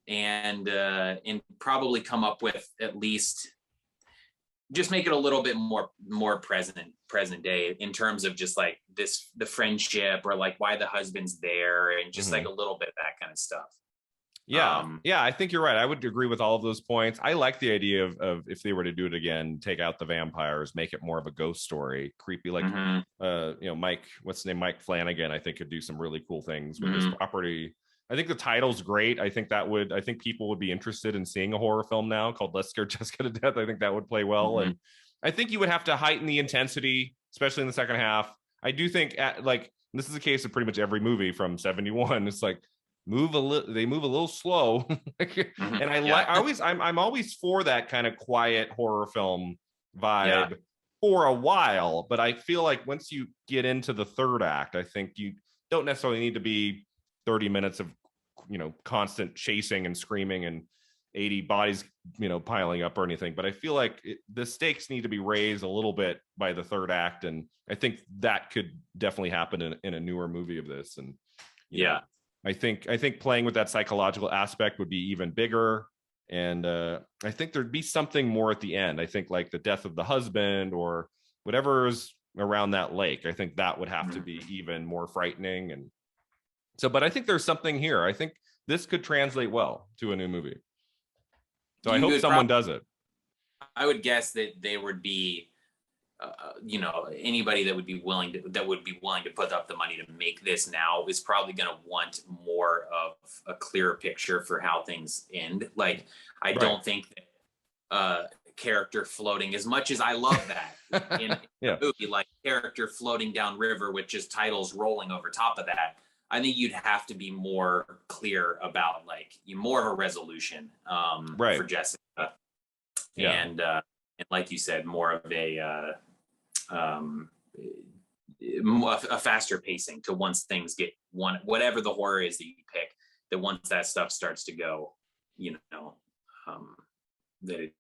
and probably come up with at least just make it a little bit more present day in terms of just the friendship or why the husband's there and just a little bit of that kind of stuff. I think you're right. I would agree with all of those points. I like the idea of if they were to do it again, take out the vampires, make it more of a ghost story, creepy, Mike, what's his name? Mike Flanagan, I think could do some really cool things with this property. I think the title's great. I think people would be interested in seeing a horror film now called Let's Scare Jessica to Death. I think that would play well. And I think you would have to heighten the intensity, especially in the second half. I do think this is the case of pretty much every movie from 71. It's they move a little slow. And I'm always for that kind of quiet horror film vibe for a while. But I feel like once you get into the third act, I think you don't necessarily need to be 30 minutes of constant chasing and screaming and 80 bodies piling up or anything, but I feel like the stakes need to be raised a little bit by the third act, and I think that could definitely happen in a newer movie of this. And I think playing with that psychological aspect would be even bigger, and I think there'd be something more at the end. I think the death of the husband or whatever is around that lake, I think that would have to be even more frightening. And so, but I think there's something here. I think this could translate well to a new movie. So I hope someone does it. I would guess that they would be, anybody that would be willing to put up the money to make this now is probably going to want more of a clearer picture for how things end. I don't think that character floating, as much as I love that in a movie, character floating down river with just titles rolling over top of that. I think you'd have to be more clear about more of a resolution for Jessica, and and like you said, more of a faster pacing to once things get whatever the horror is that you pick, that once that stuff starts to go, that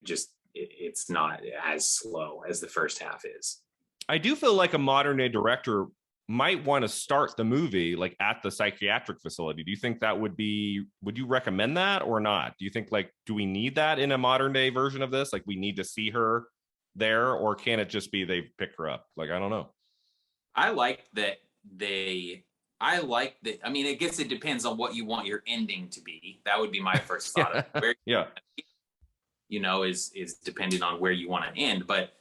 it's not as slow as the first half is. I do feel like a modern day director might want to start the movie like at the psychiatric facility. Do you think that would you recommend that or not? Do you think like, do we need that in a modern day version of this? Like we need to see her there, or can it just be they pick her up? Like, I don't know. I like that. I mean, it depends on what you want your ending to be. That would be my first thought of where, is depending on where you want to end. But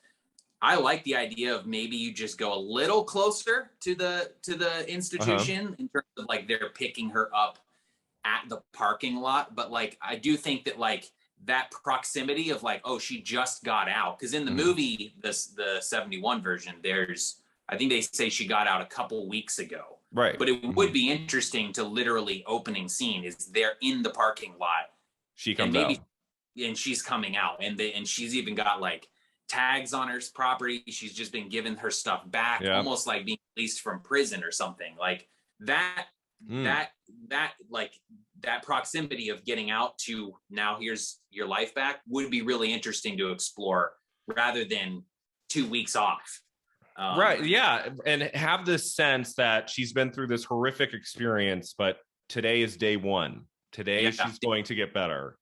I like the idea of maybe you just go a little closer to the institution in terms of like they're picking her up at the parking lot. But like, I do think that like that proximity of like, oh, she just got out. Because in the movie, the 71 version, I think they say she got out a couple weeks ago. Right. But it would be interesting to literally opening scene is they're in the parking lot. She comes out. And she's coming out. And she's even got like tags on her property. She's just been given her stuff back, almost like being released from prison or something. Like that proximity of getting out to now here's your life back would be really interesting to explore rather than 2 weeks off. Right. Yeah. And have this sense that she's been through this horrific experience, but today is day one. Today she's going to get better.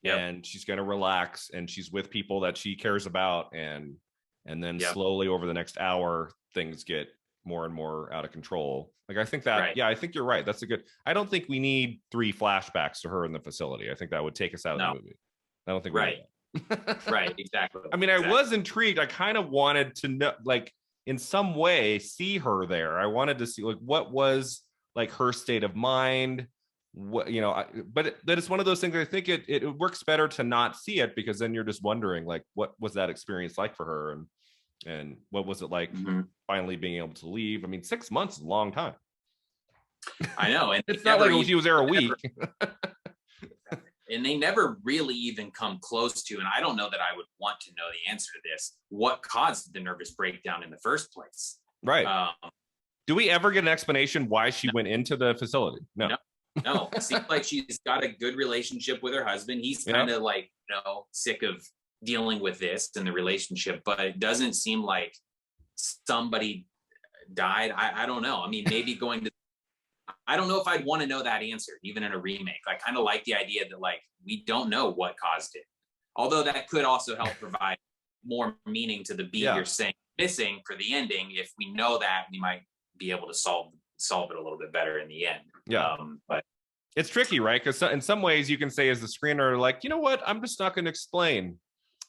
Yep. And she's going to relax, and she's with people that she cares about. And then slowly over the next hour, things get more and more out of control. Like, I think that, I think you're right. That's I don't think we need 3 flashbacks to her in the facility. I think that would take us out of the movie. I don't think we need that. Right. Exactly. I mean, I was intrigued. I kind of wanted to know, like, in some way, see her there. I wanted to see like what was like her state of mind. What, but it's one of those things. I think it works better to not see it, because then you're just wondering like, what was that experience like for her, and what was it like finally being able to leave? I mean, 6 months is a long time. I know, and it's not like she was there a week. And they never really even come close to, and I don't know that I would want to know the answer to this, what caused the nervous breakdown in the first place. Right. Do we ever get an explanation why she went into the facility? No. It seems like she's got a good relationship with her husband. He's kind of like, sick of dealing with this in the relationship, but it doesn't seem like somebody died. I don't know. I mean, maybe I don't know if I'd want to know that answer, even in a remake. I kind of like the idea that like, we don't know what caused it. Although that could also help provide more meaning to the beat you're saying missing for the ending. If we know that, we might be able to solve it a little bit better in the end. But it's tricky, right? Because in some ways you can say as the screenwriter, like, you know what, I'm just not going to explain.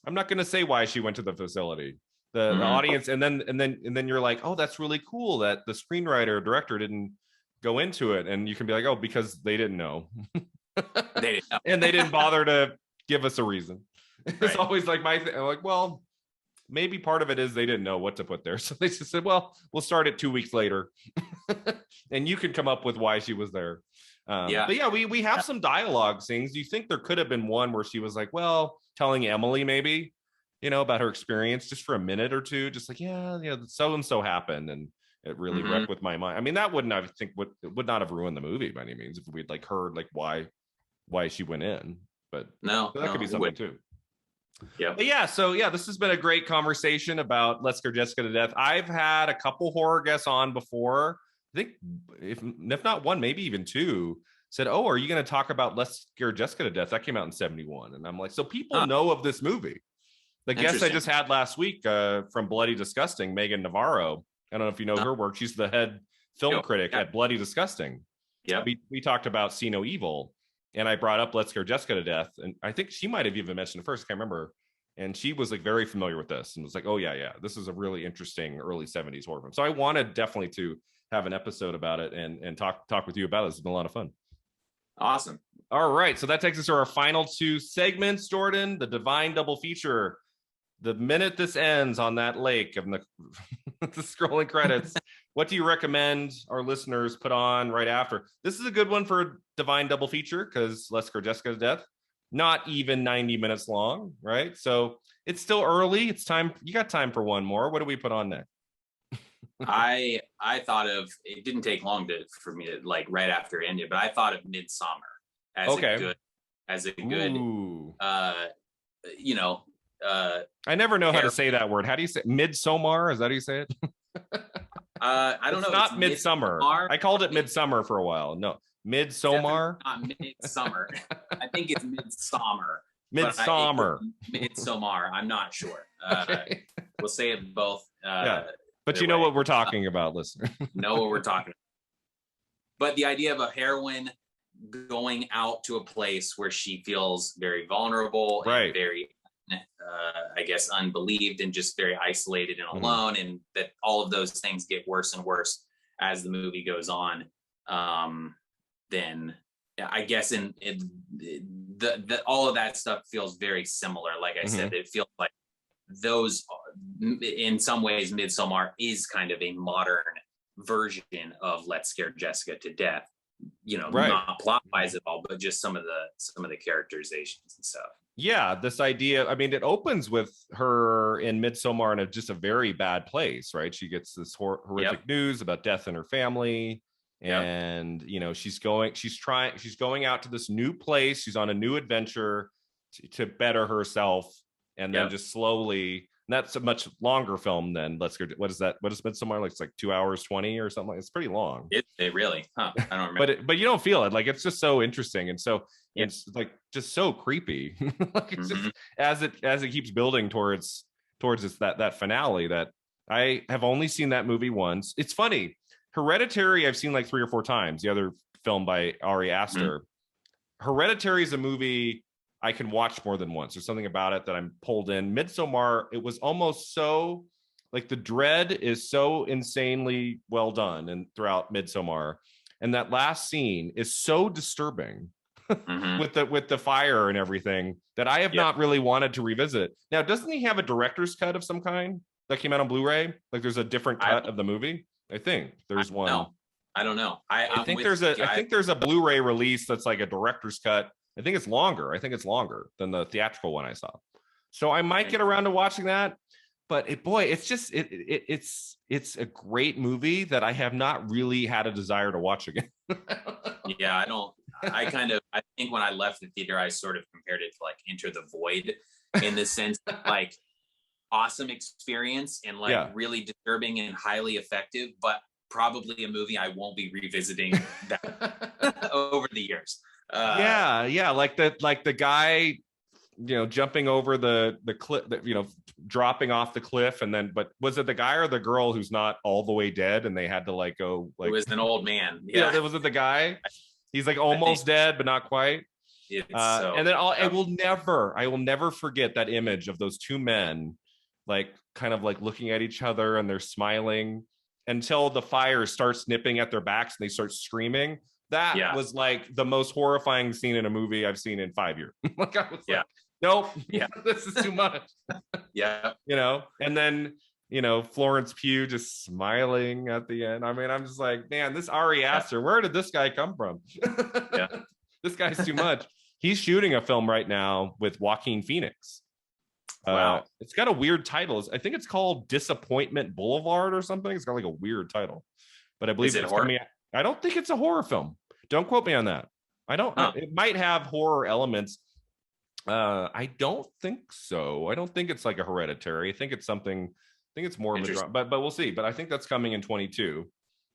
I'm not going to say why she went to the facility. The audience, and then you're like, oh, that's really cool that the screenwriter or director didn't go into it, and you can be like, oh, because they didn't know. They didn't know. And they didn't bother to give us a reason. It's always like my thing. I'm like, well, maybe part of it is they didn't know what to put there, so they just said, well, we'll start it 2 weeks later, and you can come up with why she was there. But yeah, we have some dialogue scenes. Do you think there could have been one where she was like, well, telling Emily maybe, about her experience just for a minute or two, just like, so and so happened, and it really wrecked with my mind. I mean, that would not have ruined the movie by any means if we'd like heard like why she went in. But that could be something too. Yeah. So this has been a great conversation about Let's Scare Jessica to Death. I've had a couple horror guests on before. I think if not one, maybe even two, said, "Oh, are you going to talk about Let's Scare Jessica to Death? That came out in 71." And I'm like, so people know of this movie. The guest I just had last week from Bloody Disgusting, Megan Navarro. I don't know if you know her work. She's the head film critic at Bloody Disgusting. Yeah, we talked about See No Evil, and I brought up Let's Scare Jessica to Death, and I think she might have even mentioned it first. I can't remember. And she was like very familiar with this, and was like, "Oh yeah, this is a really interesting early 70s horror film." So I wanted definitely to have an episode about it and talk with you about it. It's been a lot of fun. Awesome. All right, so that takes us to our final 2 segments, Jordan. The Divine Double Feature. The minute this ends on that lake of the scrolling credits, what do you recommend our listeners put on right after? This is a good one for a Divine Double Feature because Let's Scare Jessica to Death, not even 90 minutes long, right? So It's still early. It's time. You got time for one more. What do we put on next? I thought of, it didn't take long for me to like right after it ended, but I thought of Midsommer as a good I never know how to say that word. How do you say Midsomar? Is that how you say it? I don't know. It's not Midsummer. I called it Midsummer for a while. No, Midsomar. Not Midsummer. I think it's Midsommer. Midsommer. Midsomar. I'm not sure. Okay. We'll say it both. But you know what we're talking about, listener. Know what we're talking about. But the idea of a heroine going out to a place where she feels very vulnerable, and very, I guess, unbelieved and just very isolated and alone, and that all of those things get worse and worse as the movie goes on. Then I guess all of that stuff feels very similar. Like I said, it feels like those, in some ways, Midsommar is kind of a modern version of Let's Scare Jessica to Death. Not plot wise at all, but just some of the characterizations and stuff. Yeah, this idea. I mean, it opens with her in Midsommar in just a very bad place, right? She gets this horrific news about death in her family. And she's going out to this new place. She's on a new adventure to better herself, and then just slowly. And that's a much longer film than Let's Go. What is that? What is Midsommar like? It's like 2 hours 20 or something. It's pretty long. It really? Huh? I don't remember. but you don't feel it. Like it's just so interesting, and so it's like just so creepy. Like it's just as it keeps building towards that finale. That I have only seen that movie once. It's funny. Hereditary, I've seen like 3 or 4 times. The other film by Ari Aster. Hereditary is a movie I can watch more than once. There's something about it that I'm pulled in. Midsommar, it was almost so like the dread is so insanely well done and throughout Midsommar, and that last scene is so disturbing with the fire and everything that I have not really wanted to revisit. Now, doesn't he have a director's cut of some kind that came out on Blu-ray? Like there's a different cut of the movie. I think there's one. No, I don't know. I think there's a Blu-ray release that's like a director's cut. I think it's longer. I think it's longer than the theatrical one I saw. So I might get around to watching that. But it's a great movie that I have not really had a desire to watch again. Yeah, I don't. I think when I left the theater, I sort of compared it to like Enter the Void, in the sense that, like, awesome experience and like really disturbing and highly effective, but probably a movie I won't be revisiting that over the years. Like the guy, jumping over the cliff, dropping off the cliff, and then, but was it the guy or the girl who's not all the way dead, and they had to like go like? It was an old man. Was it the guy? He's like almost dead, but not quite. And then I will never forget that image of those two men, like kind of like looking at each other, and they're smiling until the fire starts nipping at their backs and they start screaming. That was like the most horrifying scene in a movie I've seen in 5 years. Like I was like, nope, this is too much. And then Florence Pugh just smiling at the end. I mean, I'm just like, man, this Ari Aster, where did this guy come from? This guy's too much. He's shooting a film right now with Joaquin Phoenix. Wow. It's got a weird title. I think it's called Disappointment Boulevard or something. It's got like a weird title, but I believe it's coming. I don't think it's a horror film. Don't quote me on that. I don't. It might have horror elements. I don't think so. I don't think it's like a Hereditary. I think it's something. I think it's more of a drama, but we'll see. But I think that's coming in 2022,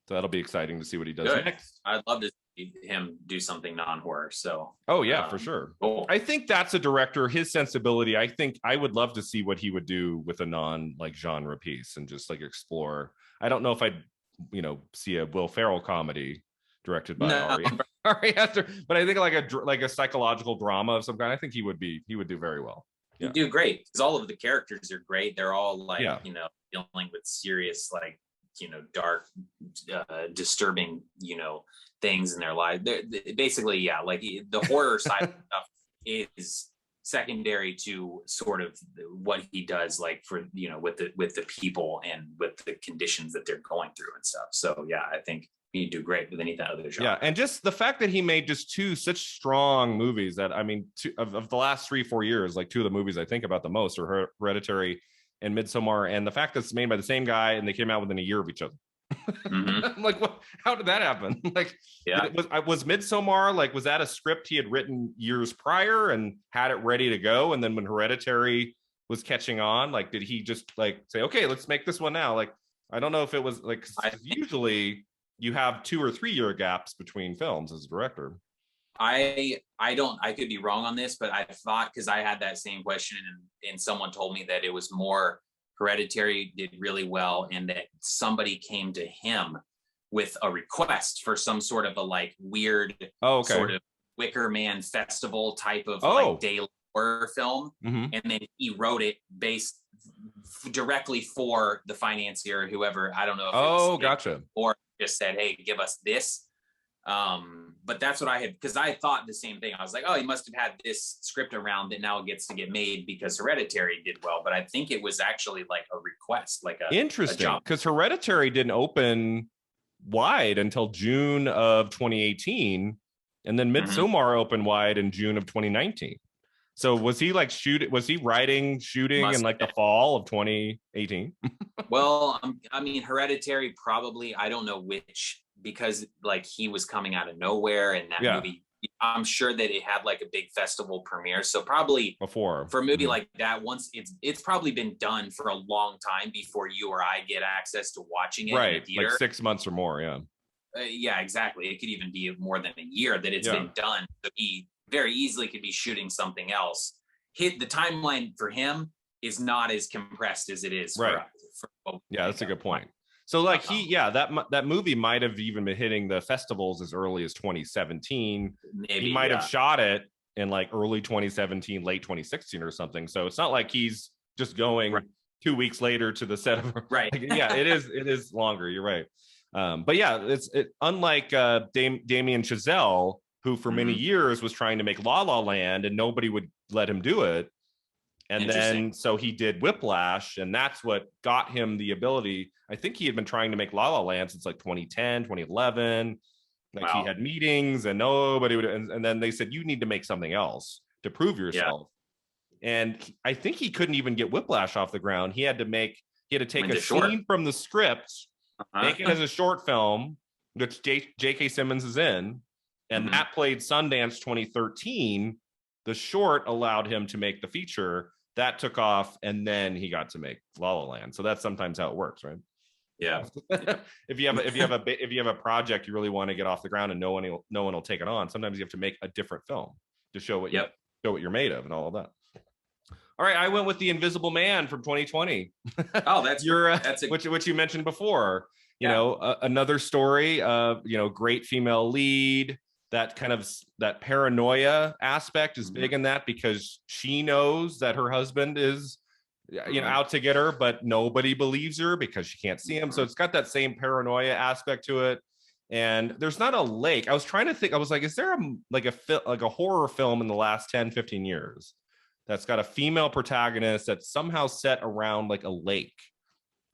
so that'll be exciting to see what he does next. I'd love to see him do something non-horror. So. Oh yeah, for sure. Cool. I think that's a director. His sensibility. I think I would love to see what he would do with a genre piece and just like explore. I don't know if I'd see a Will Ferrell comedy directed by Ari Aster, but I think like a psychological drama of some kind. I think he would do very well. He'd do great because all of the characters are great. They're all like dealing with serious dark, disturbing things in their life. They're basically like the horror side of stuff is secondary to sort of what he does, like for with the people and with the conditions that they're going through and stuff. So I think he'd do great with any of that other genre. Yeah, and just the fact that he made just two such strong movies that, I mean, of the last 3-4 years, like two of the movies I think about the most are Hereditary and Midsomar, and the fact that it's made by the same guy and they came out within a year of each other. I'm like, what? How did that happen? Like, yeah, was Midsomar, like, was that a script he had written years prior and had it ready to go, and then when Hereditary was catching on, like, did he just like say, okay, let's make this one now? Like, I don't know if it was like, usually you have 2 or 3 year gaps between films as a director. I could be wrong on this, but I thought, because I had that same question, and someone told me that it was more Hereditary did really well, and that somebody came to him with a request for some sort of a like weird sort of Wicker Man festival type of like daily horror film, and then he wrote it based directly for the financier or whoever. I don't know if gotcha. Or just said, hey, give us this. But that's what I had, because I thought the same thing. I was like, oh, he must have had this script around that now gets to get made because Hereditary did well. But I think it was actually like a request, like a interesting, because Hereditary didn't open wide until June of 2018, and then Midsommar opened wide in June of 2019. So was he like shooting in like the fall of 2018? Well, I mean, Hereditary probably, I don't know which, because like he was coming out of nowhere, and that movie, I'm sure that it had like a big festival premiere. So probably before, for a movie like that, once it's probably been done for a long time before you or I get access to watching it in a theater. Like 6 months or more. Yeah, exactly. It could even be more than a year that it's been done. So he very easily could be shooting something else. The timeline for him is not as compressed as it is for that's a good point. So like that movie might have even been hitting the festivals as early as 2017. Maybe he might have shot it in like early 2017, late 2016 or something. So it's not like he's just going 2 weeks later to the set of it is longer. You're right. But yeah, it's unlike Damien Chazelle, who for many years was trying to make La La Land and nobody would let him do it. And then so he did Whiplash, and that's what got him the ability. I think he had been trying to make La La Land since like 2010, 2011. Like he had meetings and nobody would, and then they said, you need to make something else to prove yourself. And I think he couldn't even get Whiplash off the ground. He had to take a scene from the script, make it as a short film, which J.K. Simmons is in, and that played Sundance 2013. The short allowed him to make the feature. That took off, and then he got to make La La Land. So that's sometimes how it works, right? Yeah. if you have a project you really want to get off the ground and no one will take it on, sometimes you have to make a different film to show what you're made of and all of that. All right, I went with The Invisible Man from 2020. Oh, that's which you mentioned before. You know, another story of great female lead. That kind of that paranoia aspect is big in that, because she knows that her husband is out to get her, but nobody believes her because she can't see him. So it's got that same paranoia aspect to it. And there's not a lake. I was trying to think, I was like, is there a horror film in the last 10-15 years that's got a female protagonist that's somehow set around like a lake?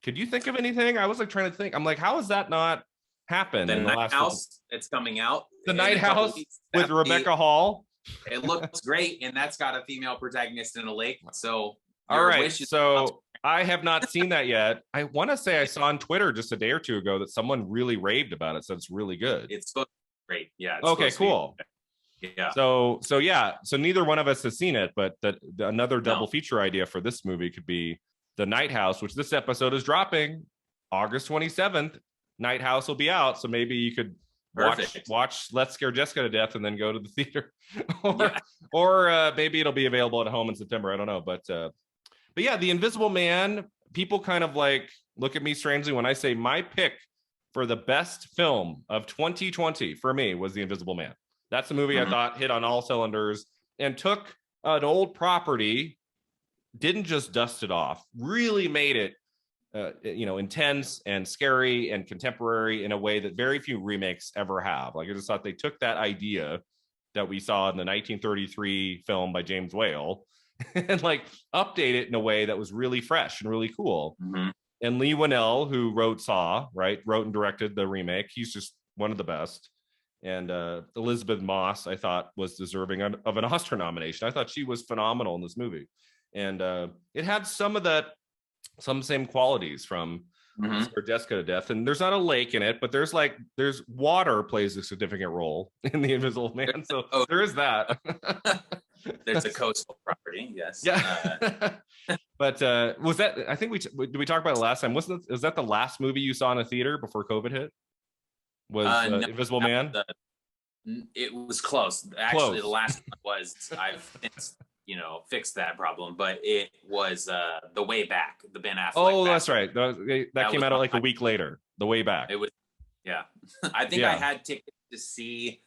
Could you think of anything? I was like trying to think. I'm like, how has that not happened? The Night House, it's coming out. The Night House with Rebecca Hall. It looks great, and that's got a female protagonist in a lake. So all right, so I have not seen that yet. I want to say I saw on Twitter just a day or two ago that someone really raved about it, so it's really good. It's great. Yeah. Okay, cool. Yeah. So neither one of us has seen it, but another double feature idea for this movie could be The Night House, which this episode is dropping August 27th. Night House will be out, so maybe you could watch Let's Scare Jessica to Death and then go to the theater, or maybe it'll be available at home in September. I don't know, but yeah, The Invisible Man. People kind of like look at me strangely when I say my pick for the best film of 2020 for me was The Invisible Man. That's the movie I thought hit on all cylinders and took an old property, didn't just dust it off, really made it intense and scary and contemporary in a way that very few remakes ever have. Like, I just thought they took that idea that we saw in the 1933 film by James Whale and like update it in a way that was really fresh and really cool. And Lee Winnell, who wrote Saw, wrote and directed the remake, he's just one of the best. And Elizabeth Moss, I thought, was deserving of an Oscar nomination. I thought she was phenomenal in this movie, and it had some same qualities from Jessica to Death. And there's not a lake in it, but there's water plays a significant role in The Invisible Man, so there is that. There's a coastal property, yes. Yeah. But was that? I think did we talk about it last time? Was that the last movie you saw in a theater before COVID hit? Was no, Invisible Man? It was close. Actually, the last one was I've fixed that problem, but it was The Way Back, the Ben Affleck. Oh, that's right. That came out like a week later. The Way Back. It was, yeah. I think I had tickets to see.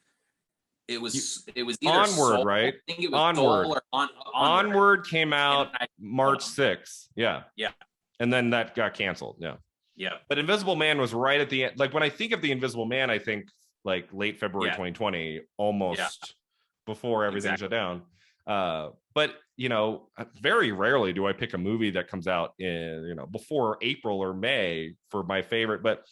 It was either Onward, Soul, right? I think it was Onward. Soul or Onward came out March 6th. Yeah. Yeah. And then that got canceled. Yeah. Yeah. But Invisible Man was right at the end. Like when I think of The Invisible Man, I think like late February 2020, almost before everything shut down. But very rarely do I pick a movie that comes out in before April or May for my favorite. But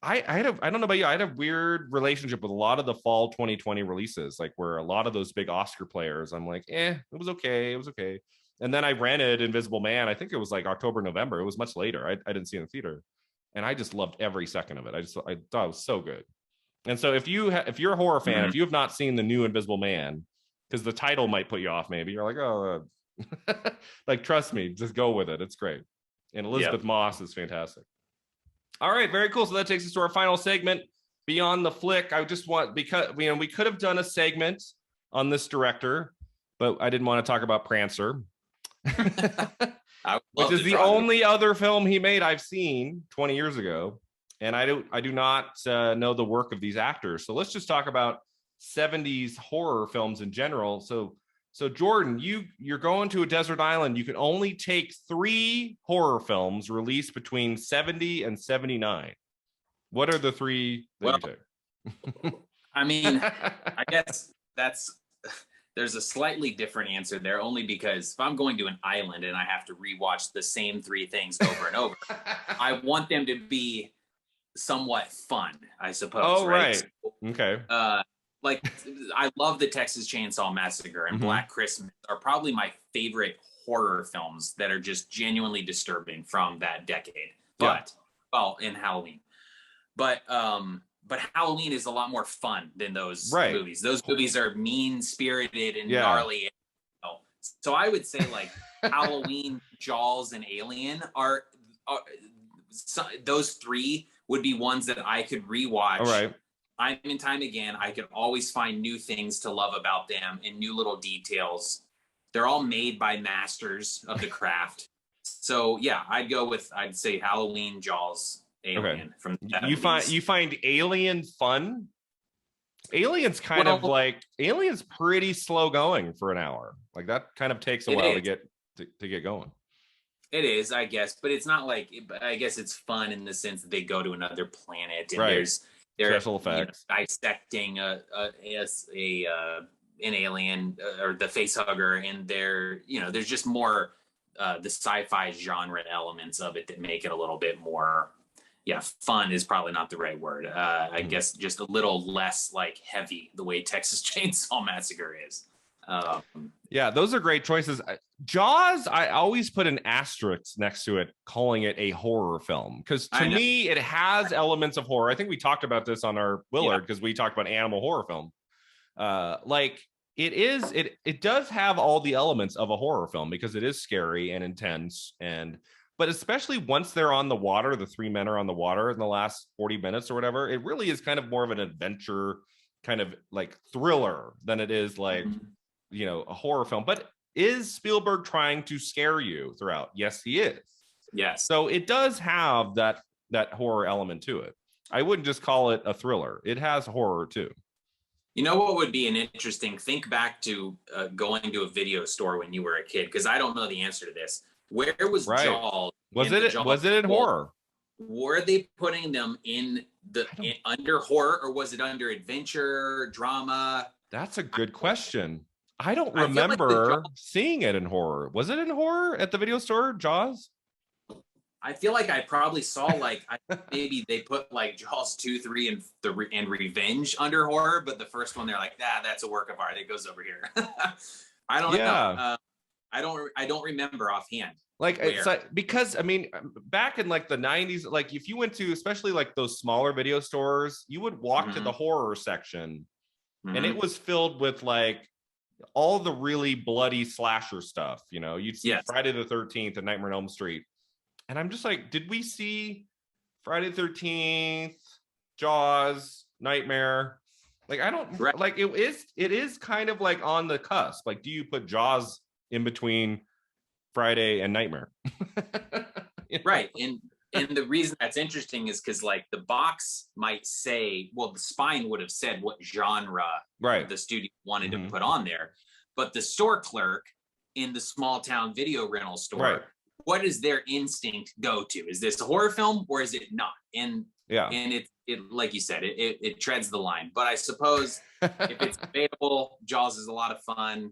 I don't know about you, I had a weird relationship with a lot of the fall 2020 releases, like where a lot of those big Oscar players, I'm like, it was okay. And then I rented Invisible Man. I think it was like October, November. It was much later. I didn't see it in the theater, and I just loved every second of it. I thought it was so good. And so if you're a horror fan, if you have not seen the new Invisible Man, because the title might put you off, maybe you're like, oh, like trust me, just go with it. It's great. And Elizabeth Moss is fantastic. All right, very cool. So that takes us to our final segment, Beyond the Flick. I just want, because we could have done a segment on this director, but I didn't want to talk about Prancer, which is the only other film he made I've seen 20 years ago. And I do not know the work of these actors. So let's just talk about 70s horror films in general. So Jordan, you're going to a desert island. You can only take 3 horror films released between 70 and 79. What are the 3 that you take? I mean, I guess there's a slightly different answer there, only because if I'm going to an island and I have to rewatch the same 3 things over and over, I want them to be somewhat fun, I suppose. Oh, right. So, okay. Like, I love the Texas Chainsaw Massacre and Black Christmas are probably my favorite horror films that are just genuinely disturbing from that decade. But, in Halloween. But Halloween is a lot more fun than those movies. Those movies are mean-spirited and gnarly. So I would say, like, Halloween, Jaws, and Alien are those 3 would be ones that I could rewatch. All right. Time and time again. I could always find new things to love about them and new little details. They're all made by masters of the craft. So yeah, I'd say Halloween, Jaws, Alien. From you find Alien fun? Alien's Alien's pretty slow going for an hour. Like that kind of takes a while to get going. It is, I guess, but it's not like, I guess it's fun in the sense that they go to another planet and there's special effects, dissecting an alien or the face hugger, and there's just more the sci-fi genre elements of it that make it a little bit more fun is probably not the right word. I guess just a little less like heavy, the way Texas Chainsaw Massacre is. Those are great choices. Jaws, I always put an asterisk next to it, calling it a horror film, because to me it has elements of horror. I think we talked about this on our Willard, because we talked about animal horror film. It does have all the elements of a horror film, because it is scary and intense, but especially once they're on the water, the 3 men are on the water in the last 40 minutes or whatever, it really is kind of more of an adventure, kind of like thriller than it is like a horror film. But is Spielberg trying to scare you throughout? Yes, he is. Yes. So it does have that horror element to it. I wouldn't just call it a thriller. It has horror too. You know what would be an interesting, think back to going to a video store when you were a kid, because I don't know the answer to this. Where was Jaws? Was it in horror? Were they putting them under horror, or was it under adventure, drama? That's a good question. I don't remember seeing it in horror. Was it in horror at the video store, Jaws? I feel like I probably saw like maybe they put like Jaws 2, 3, and Revenge under horror, but the first one they're like, that's a work of art. It goes over here. I don't know. I don't remember offhand. Like it's like, because I mean, back in like the 90s, like if you went to especially like those smaller video stores, you would walk to the horror section, and it was filled with like all the really bloody slasher stuff. You know, you'd see Friday the 13th and Nightmare on Elm Street. And I'm just like, did we see Friday the 13th, Jaws, Nightmare? Like, I don't like it is kind of like on the cusp. Like, do you put Jaws in between Friday and Nightmare? You know? Right. And the reason that's interesting is because like the box might say, well, the spine would have said what genre the studio wanted to put on there. But the store clerk in the small town video rental store, what does their instinct go to? Is this a horror film or is it not? And it like you said, it treads the line. But I suppose if it's available, Jaws is a lot of fun.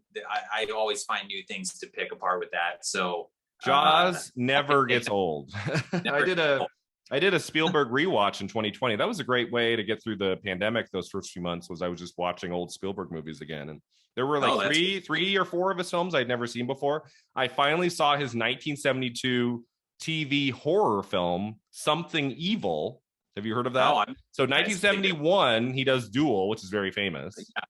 I always find new things to pick apart with that. So Jaws never gets old. I did a Spielberg rewatch in 2020. That was a great way to get through the pandemic. Those first few months was I was just watching old Spielberg movies again, and there were like three or four of his films I'd never seen before. I finally saw his 1972 TV horror film, Something Evil. Have you heard of that? So 1971, he does Duel, which is very famous. Yeah.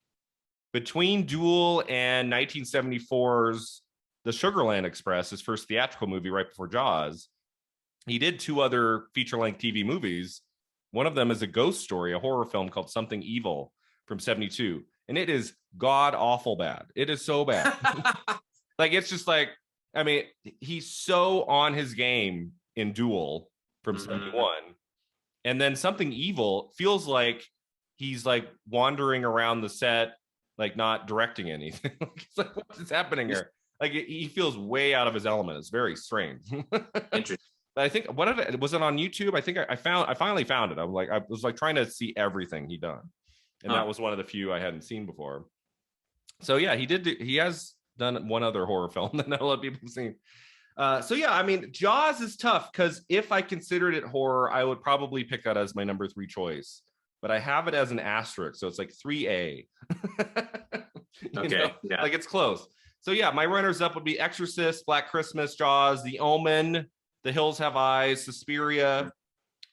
Between Duel and 1974's The Sugarland Express, his first theatrical movie right before Jaws, he did two other feature-length TV movies. One of them is a ghost story, a horror film called Something Evil from 72. And it is god awful bad. It is so bad. Like, it's just like, I mean, he's so on his game in Duel from 71. And then Something Evil feels like he's like wandering around the set, like not directing anything. It's like, what is happening here? Like, he feels way out of his element. It's very strange. Interesting. But I think was it on YouTube? I think I finally found it. I was like trying to see everything he done, and that was one of the few I hadn't seen before. So yeah, he has done one other horror film that not a lot of people have seen. So yeah, I mean, Jaws is tough because if I considered it horror, I would probably pick that as my number 3 choice. But I have it as an asterisk, so it's like 3A. Okay, yeah. Like it's close. So yeah, my runners up would be Exorcist, Black Christmas, Jaws, The Omen, The Hills Have Eyes, Suspiria,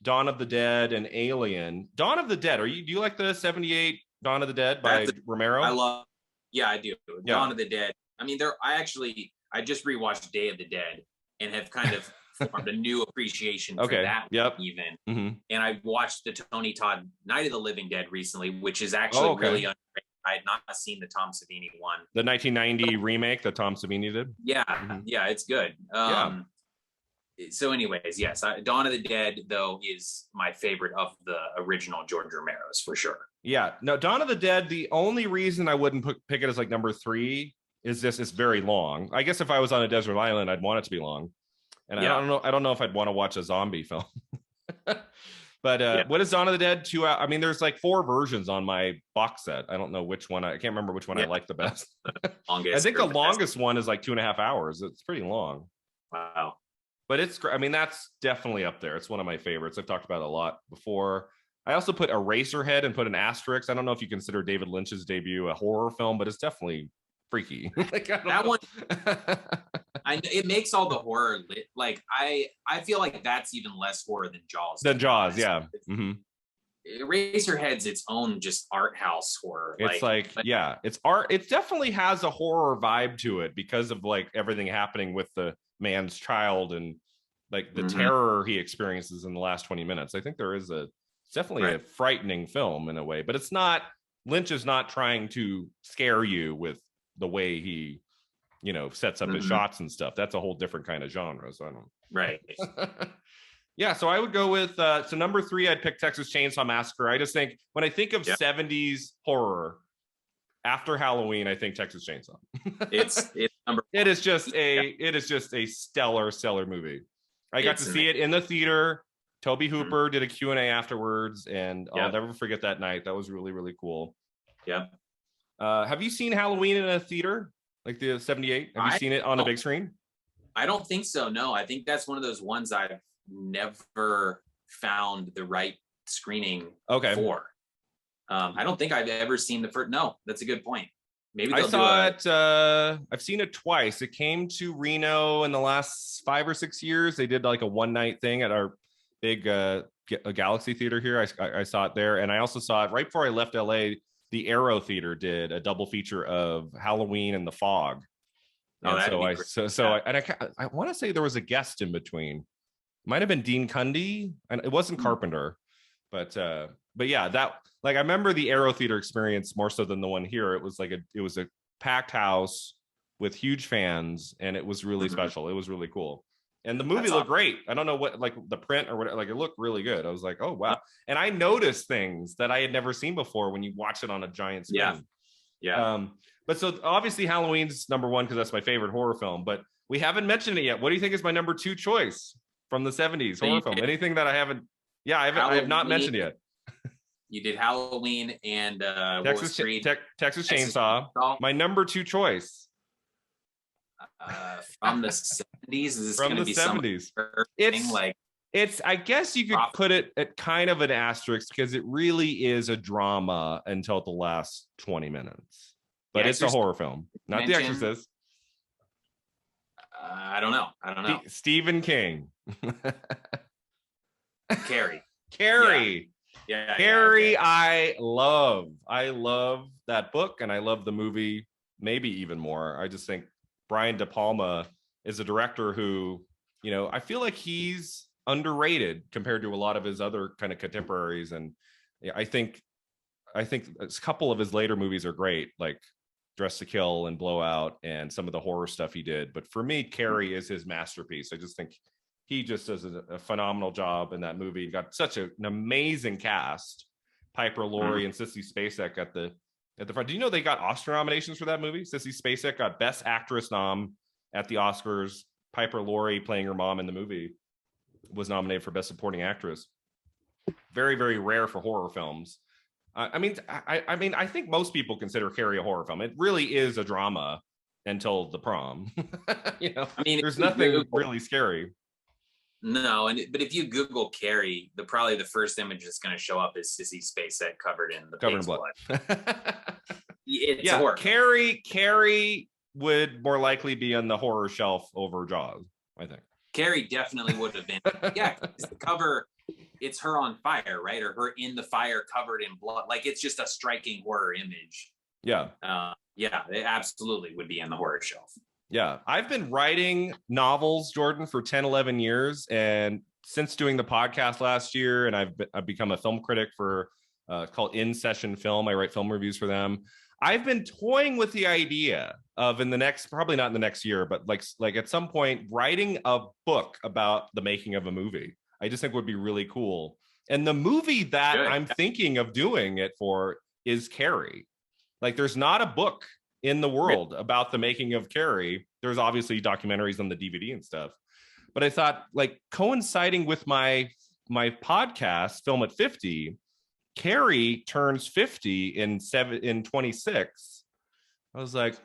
Dawn of the Dead, and Alien. Dawn of the Dead. Do you like the 78 Dawn of the Dead by Romero? Yeah, I do. Yeah. Dawn of the Dead. I mean, I just rewatched Day of the Dead and have kind of formed a new appreciation for that even. Mm-hmm. And I watched the Tony Todd Night of the Living Dead recently, which is actually really underrated. I had not seen the Tom Savini one. The 1990 remake that Tom Savini did? Yeah, yeah, it's good. So anyways, yes, Dawn of the Dead, though, is my favorite of the original George Romero's for sure. Yeah, no, Dawn of the Dead, the only reason I wouldn't pick it as like number 3 is this, it's very long. I guess if I was on a desert island, I'd want it to be long. And I don't know if I'd want to watch a zombie film. But what is Dawn of the Dead? 2 hours? I mean, there's like 4 versions on my box set. I don't know which one. I can't remember which one I like the best. I think the longest one is like 2.5 hours. It's pretty long. Wow. But it's great. I mean, that's definitely up there. It's one of my favorites. I've talked about it a lot before. I also put Eraserhead and put an asterisk. I don't know if you consider David Lynch's debut a horror film, but it's definitely freaky. Like, that one, it makes all the horror lit. Like I feel like that's even less horror than Jaws. Yeah. Eraserhead's its own just art house horror. It's it's art. It definitely has a horror vibe to it because of like everything happening with the man's child and like the terror he experiences in the last 20 minutes. I think there is definitely a frightening film in a way, but it's not. Lynch is not trying to scare you with the way he, sets up his shots and stuff. That's a whole different kind of genre. So I don't. Right. Yeah. So I would go with, so number 3, I'd pick Texas Chainsaw Massacre. I just think when I think of 70s horror after Halloween, I think Texas Chainsaw. it's number 1. It is just a stellar movie. I got to see it in the theater. Toby Hooper did a Q&A afterwards, and I'll never forget that night. That was really, really cool. Yep. Have you seen Halloween in a theater, like the 78? Have you seen it on a big screen? I don't think so. No, I think that's one of those ones I've never found the right screening Okay. for. I don't think I've ever seen the first. No, that's a good point. Maybe I saw it. I've seen it twice. It came to Reno in the last 5 or 6 years. They did like a one night thing at our big Galaxy Theater here. I saw it there, and I also saw it right before I left LA. The Arrow Theater did a double feature of Halloween and The Fog. Oh, and I want to say there was a guest in between. Might have been Dean Cundy, and it wasn't Carpenter, but yeah, that, like, I remember the Arrow Theater experience more so than the one here. It was a packed house with huge fans, and it was really special. It was really cool. And the movie looked great. I don't know what, like the print or whatever, like it looked really good. I was like, oh wow. And I noticed things that I had never seen before when you watch it on a giant screen. Yeah. But so obviously Halloween's number one because that's my favorite horror film, but we haven't mentioned it yet. What do you think is my number 2 choice from the 70s horror film? Anything that I have not mentioned yet. You did Halloween and Texas Chainsaw. My number 2 choice. From the 70s. Is this from the 70s? It's I guess you could put it at kind of an asterisk because it really is a drama until the last 20 minutes. But it's a horror film, not The Exorcist. I don't know. Stephen King. Carrie. Yeah, Carrie, okay. I love that book, and I love the movie maybe even more. I just think Brian De Palma is a director who, you know, I feel like he's underrated compared to a lot of his other kind of contemporaries. And I think a couple of his later movies are great, like Dress to Kill and Blowout and some of the horror stuff he did. But for me, Carrie is his masterpiece. I just think he just does a phenomenal job in that movie. He got such an amazing cast. Piper Laurie and Sissy Spacek at the front. Do you know they got Oscar nominations for that movie? Sissy Spacek got Best Actress nom at the Oscars. Piper Laurie, playing her mom in the movie, was nominated for Best Supporting Actress. Very, very rare for horror films. I mean, I think most people consider Carrie a horror film. It really is a drama until the prom. You know, I mean, there's nothing really scary. No, but if you Google Carrie, probably the first image that's going to show up is Sissy Spacek covered in blood. It's horror. Carrie would more likely be on the horror shelf over Jaws, I think. Carrie definitely would have been. Yeah, the cover, it's her on fire, right? Or her in the fire covered in blood. Like, it's just a striking horror image. Yeah. Yeah, it absolutely would be in the horror shelf. Yeah, I've been writing novels, Jordan, for 10, 11 years. And since doing the podcast last year, and I've become a film critic for called In Session Film. I write film reviews for them. I've been toying with the idea of probably not in the next year, but like at some point, writing a book about the making of a movie. I just think would be really cool. And the movie that I'm thinking of doing it for is Carrie. Like, there's not a book in the world about the making of Carrie. There's obviously documentaries on the DVD and stuff, but I thought, like, coinciding with my podcast, Film at 50, Carrie turns 50 in 26. I was like,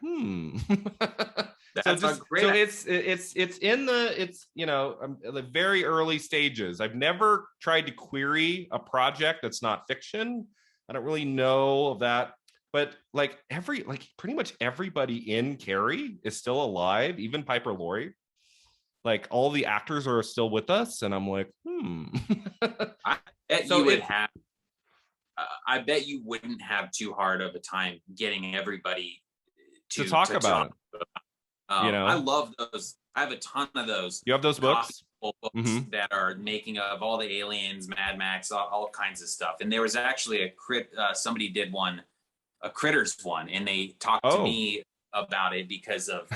it's in the very early stages. I've never tried to query a project that's not fiction. I don't really know of that. But pretty much everybody in Carrie is still alive, even Piper Laurie. Like, all the actors are still with us, and I'm like, I bet you wouldn't have too hard of a time getting everybody to talk about it. I love those. I have a ton of those. You have those books that are making of all the aliens, Mad Max, all kinds of stuff. And there was actually somebody did one. A Critters one, and they talked to me about it because of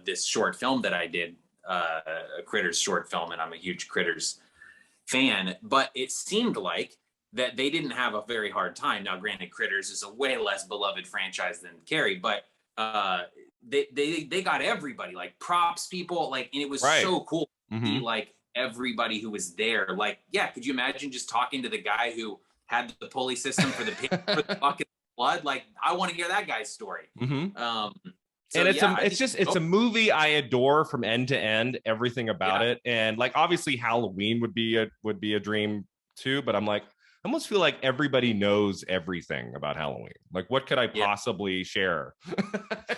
this short film that I did, a Critters short film, and I'm a huge Critters fan. But it seemed like that they didn't have a very hard time. Now, granted, Critters is a way less beloved franchise than Carrie, but they got everybody, like props people, like, and it was so cool to see, like, everybody who was there. Like, yeah, could you imagine just talking to the guy who had the pulley system for the bucket blood? Like, I want to hear that guy's story. And it's a movie I adore from end to end, everything about it. And like, obviously Halloween would be a dream too, but I'm like, I almost feel like everybody knows everything about Halloween. Like, what could I possibly share?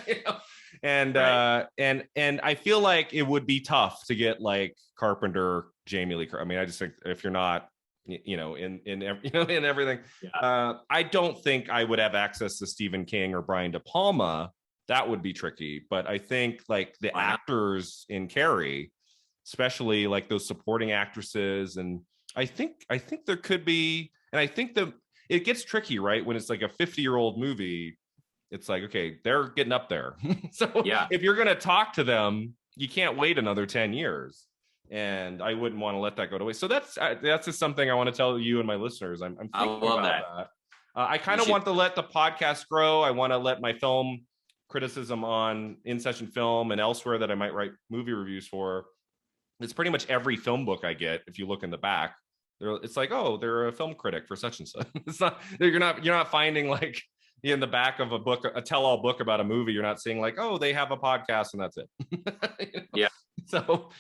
You know? And and I feel like it would be tough to get like Carpenter, Jamie Lee. I mean, I just think if you're not, you know, in everything, I don't think I would have access to Stephen King or Brian De Palma. That would be tricky. But I think like the actors in Carrie, especially like those supporting actresses, and I think there could be, and I think it gets tricky, right? When it's like a 50-year-old movie, it's like, okay, they're getting up there. So if you're going to talk to them, you can't wait another 10 years. And I wouldn't want to let that go to waste. So that's just something I want to tell you and my listeners. I'm thinking about that. I kind of want to let the podcast grow. I want to let my film criticism on In Session Film and elsewhere that I might write movie reviews for. It's pretty much every film book I get. If you look in the back, it's like, oh, they're a film critic for such and such. It's not, you're not finding like in the back of a book, a tell-all book about a movie. You're not seeing like, oh, they have a podcast and that's it. You know? Yeah. So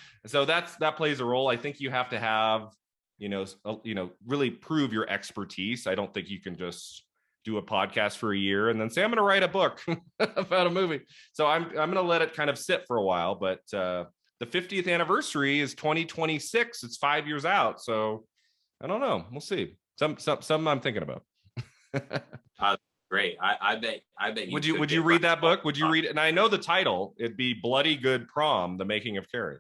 that plays a role. I think you have to have, really prove your expertise. I don't think you can just do a podcast for a year and then say, I'm going to write a book about a movie. So I'm going to let it kind of sit for a while, but the 50th anniversary is 2026. It's 5 years out. So I don't know. We'll see. Some I'm thinking about. Great. I bet would you read that book? Would you read it? And I know the title, it'd be Bloody Good Prom, The Making of Carrie.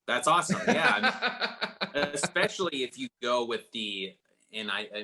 That's awesome. Yeah. Especially if you go with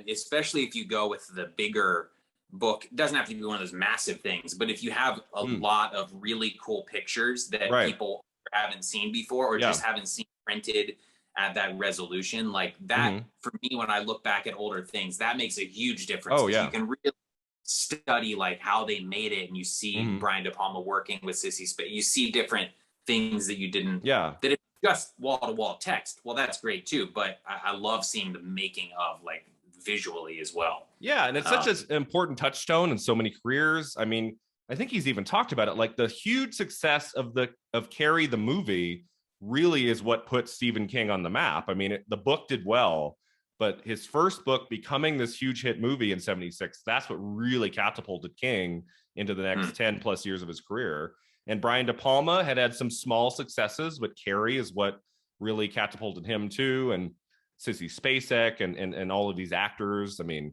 especially if you go with the bigger book. It doesn't have to be one of those massive things, but if you have a lot of really cool pictures that people haven't seen before or just haven't seen printed at that resolution, like that, for me, when I look back at older things, that makes a huge difference. You can really study like how they made it, and you see Brian De Palma working with Sissy Spacek. You see different things that you didn't. That it's just wall-to-wall text. Well, that's great too, but I love seeing the making of like visually as well. Yeah, and it's such an important touchstone in so many careers. I mean, I think he's even talked about it. Like the huge success of Carrie the movie really is what put Stephen King on the map. I mean, the book did well, but his first book becoming this huge hit movie in 76, that's what really catapulted King into the next 10 plus years of his career. And Brian De Palma had some small successes, but Carrie is what really catapulted him too. And Sissy Spacek and all of these actors. I mean,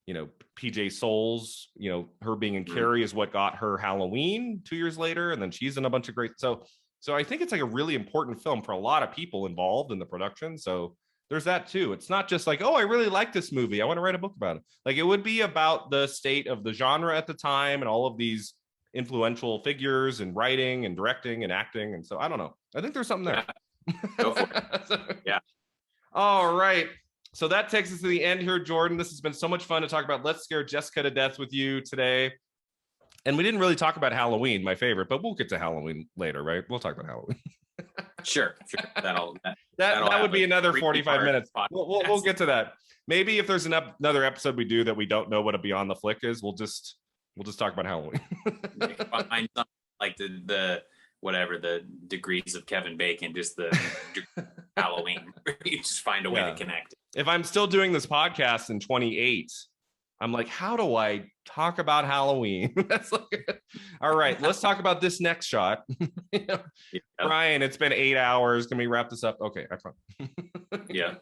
PJ Souls, her being in Carrie is what got her Halloween 2 years later. And then she's in a bunch of great. So I think it's like a really important film for a lot of people involved in the production. So there's that too. It's not just like, oh, I really like this movie, I want to write a book about it. Like it would be about the state of the genre at the time and all of these influential figures and writing and directing and acting. And so I don't know. I think there's something there. Go for it. Yeah. All right. So that takes us to the end here, Jordan. This has been so much fun to talk about Let's Scare Jessica to Death with you today. And we didn't really talk about Halloween, my favorite, but we'll get to Halloween later, right? We'll talk about Halloween. Sure. That would be another 45 minutes. We'll get to that. Maybe if there's another episode we do that we don't know what a Beyond the Flick is, we'll just talk about Halloween. Find something like the whatever the degrees of Kevin Bacon, just the Halloween. You just find a way to connect. If I'm still doing this podcast in 28, I'm like, how do I talk about Halloween? That's like, all right, let's talk about this next shot. Brian, it's been 8 hours. Can we wrap this up? Okay, I promise. Yeah.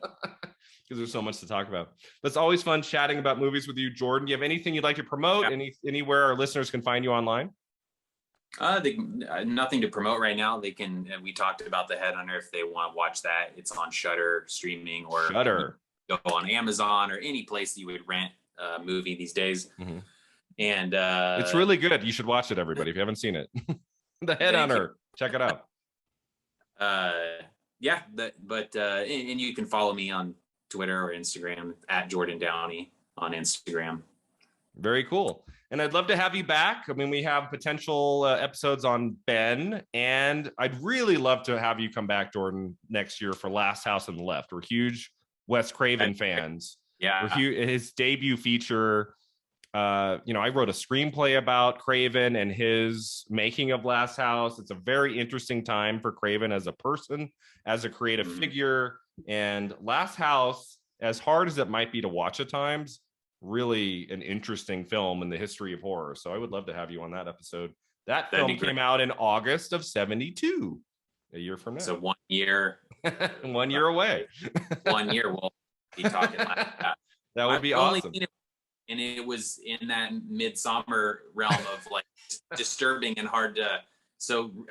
Because there's so much to talk about. But it's always fun chatting about movies with you, Jordan. Do you have anything you'd like to promote? Anywhere our listeners can find you online? Nothing to promote right now. They can. We talked about the Headhunter. If they want to watch that, it's on Shudder streaming, or Shudder. Go on Amazon or any place that you would rent a movie these days. And it's really good. You should watch it, everybody, if you haven't seen it. The Headhunter. Check it out. And you can follow me on Twitter or Instagram at Jordan Downey on Instagram. Very cool. And I'd love to have you back. I mean, we have potential episodes on Ben, and I'd really love to have you come back, Jordan, next year for Last House on the Left. We're huge Wes Craven fans. Yeah. His debut feature. I wrote a screenplay about Craven and his making of Last House. It's a very interesting time for Craven as a person, as a creative figure. And Last House, as hard as it might be to watch at times, really an interesting film in the history of horror. So I would love to have you on that episode. That film came out in August of 1972, a year from now. So 1 year. 1 year away. 1 year we'll be talking like that. That would be awesome. And it was in that Midsomar realm of like disturbing and hard to. So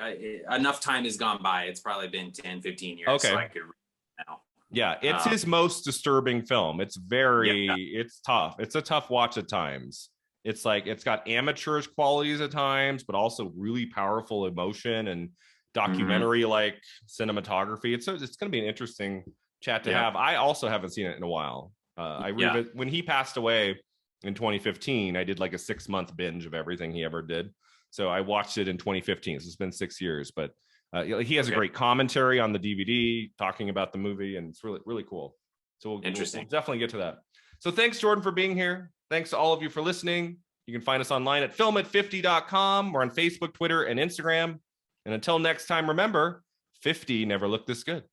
enough time has gone by. It's probably been 10, 15 years. Okay. So I could read it now. Yeah, it's his most disturbing film. It's it's tough. It's a tough watch at times. It's like it's got amateurish qualities at times, but also really powerful emotion and documentary like cinematography. It's going to be an interesting chat to have. I also haven't seen it in a while. When he passed away in 2015, I did like a 6-month binge of everything he ever did. So I watched it in 2015. So it's been 6 years, but he has a great commentary on the DVD talking about the movie, and it's really, really cool. So we'll definitely get to that. So thanks, Jordan, for being here. Thanks to all of you for listening. You can find us online at filmat50.com or on Facebook, Twitter, and Instagram. And until next time, remember, 50 never looked this good.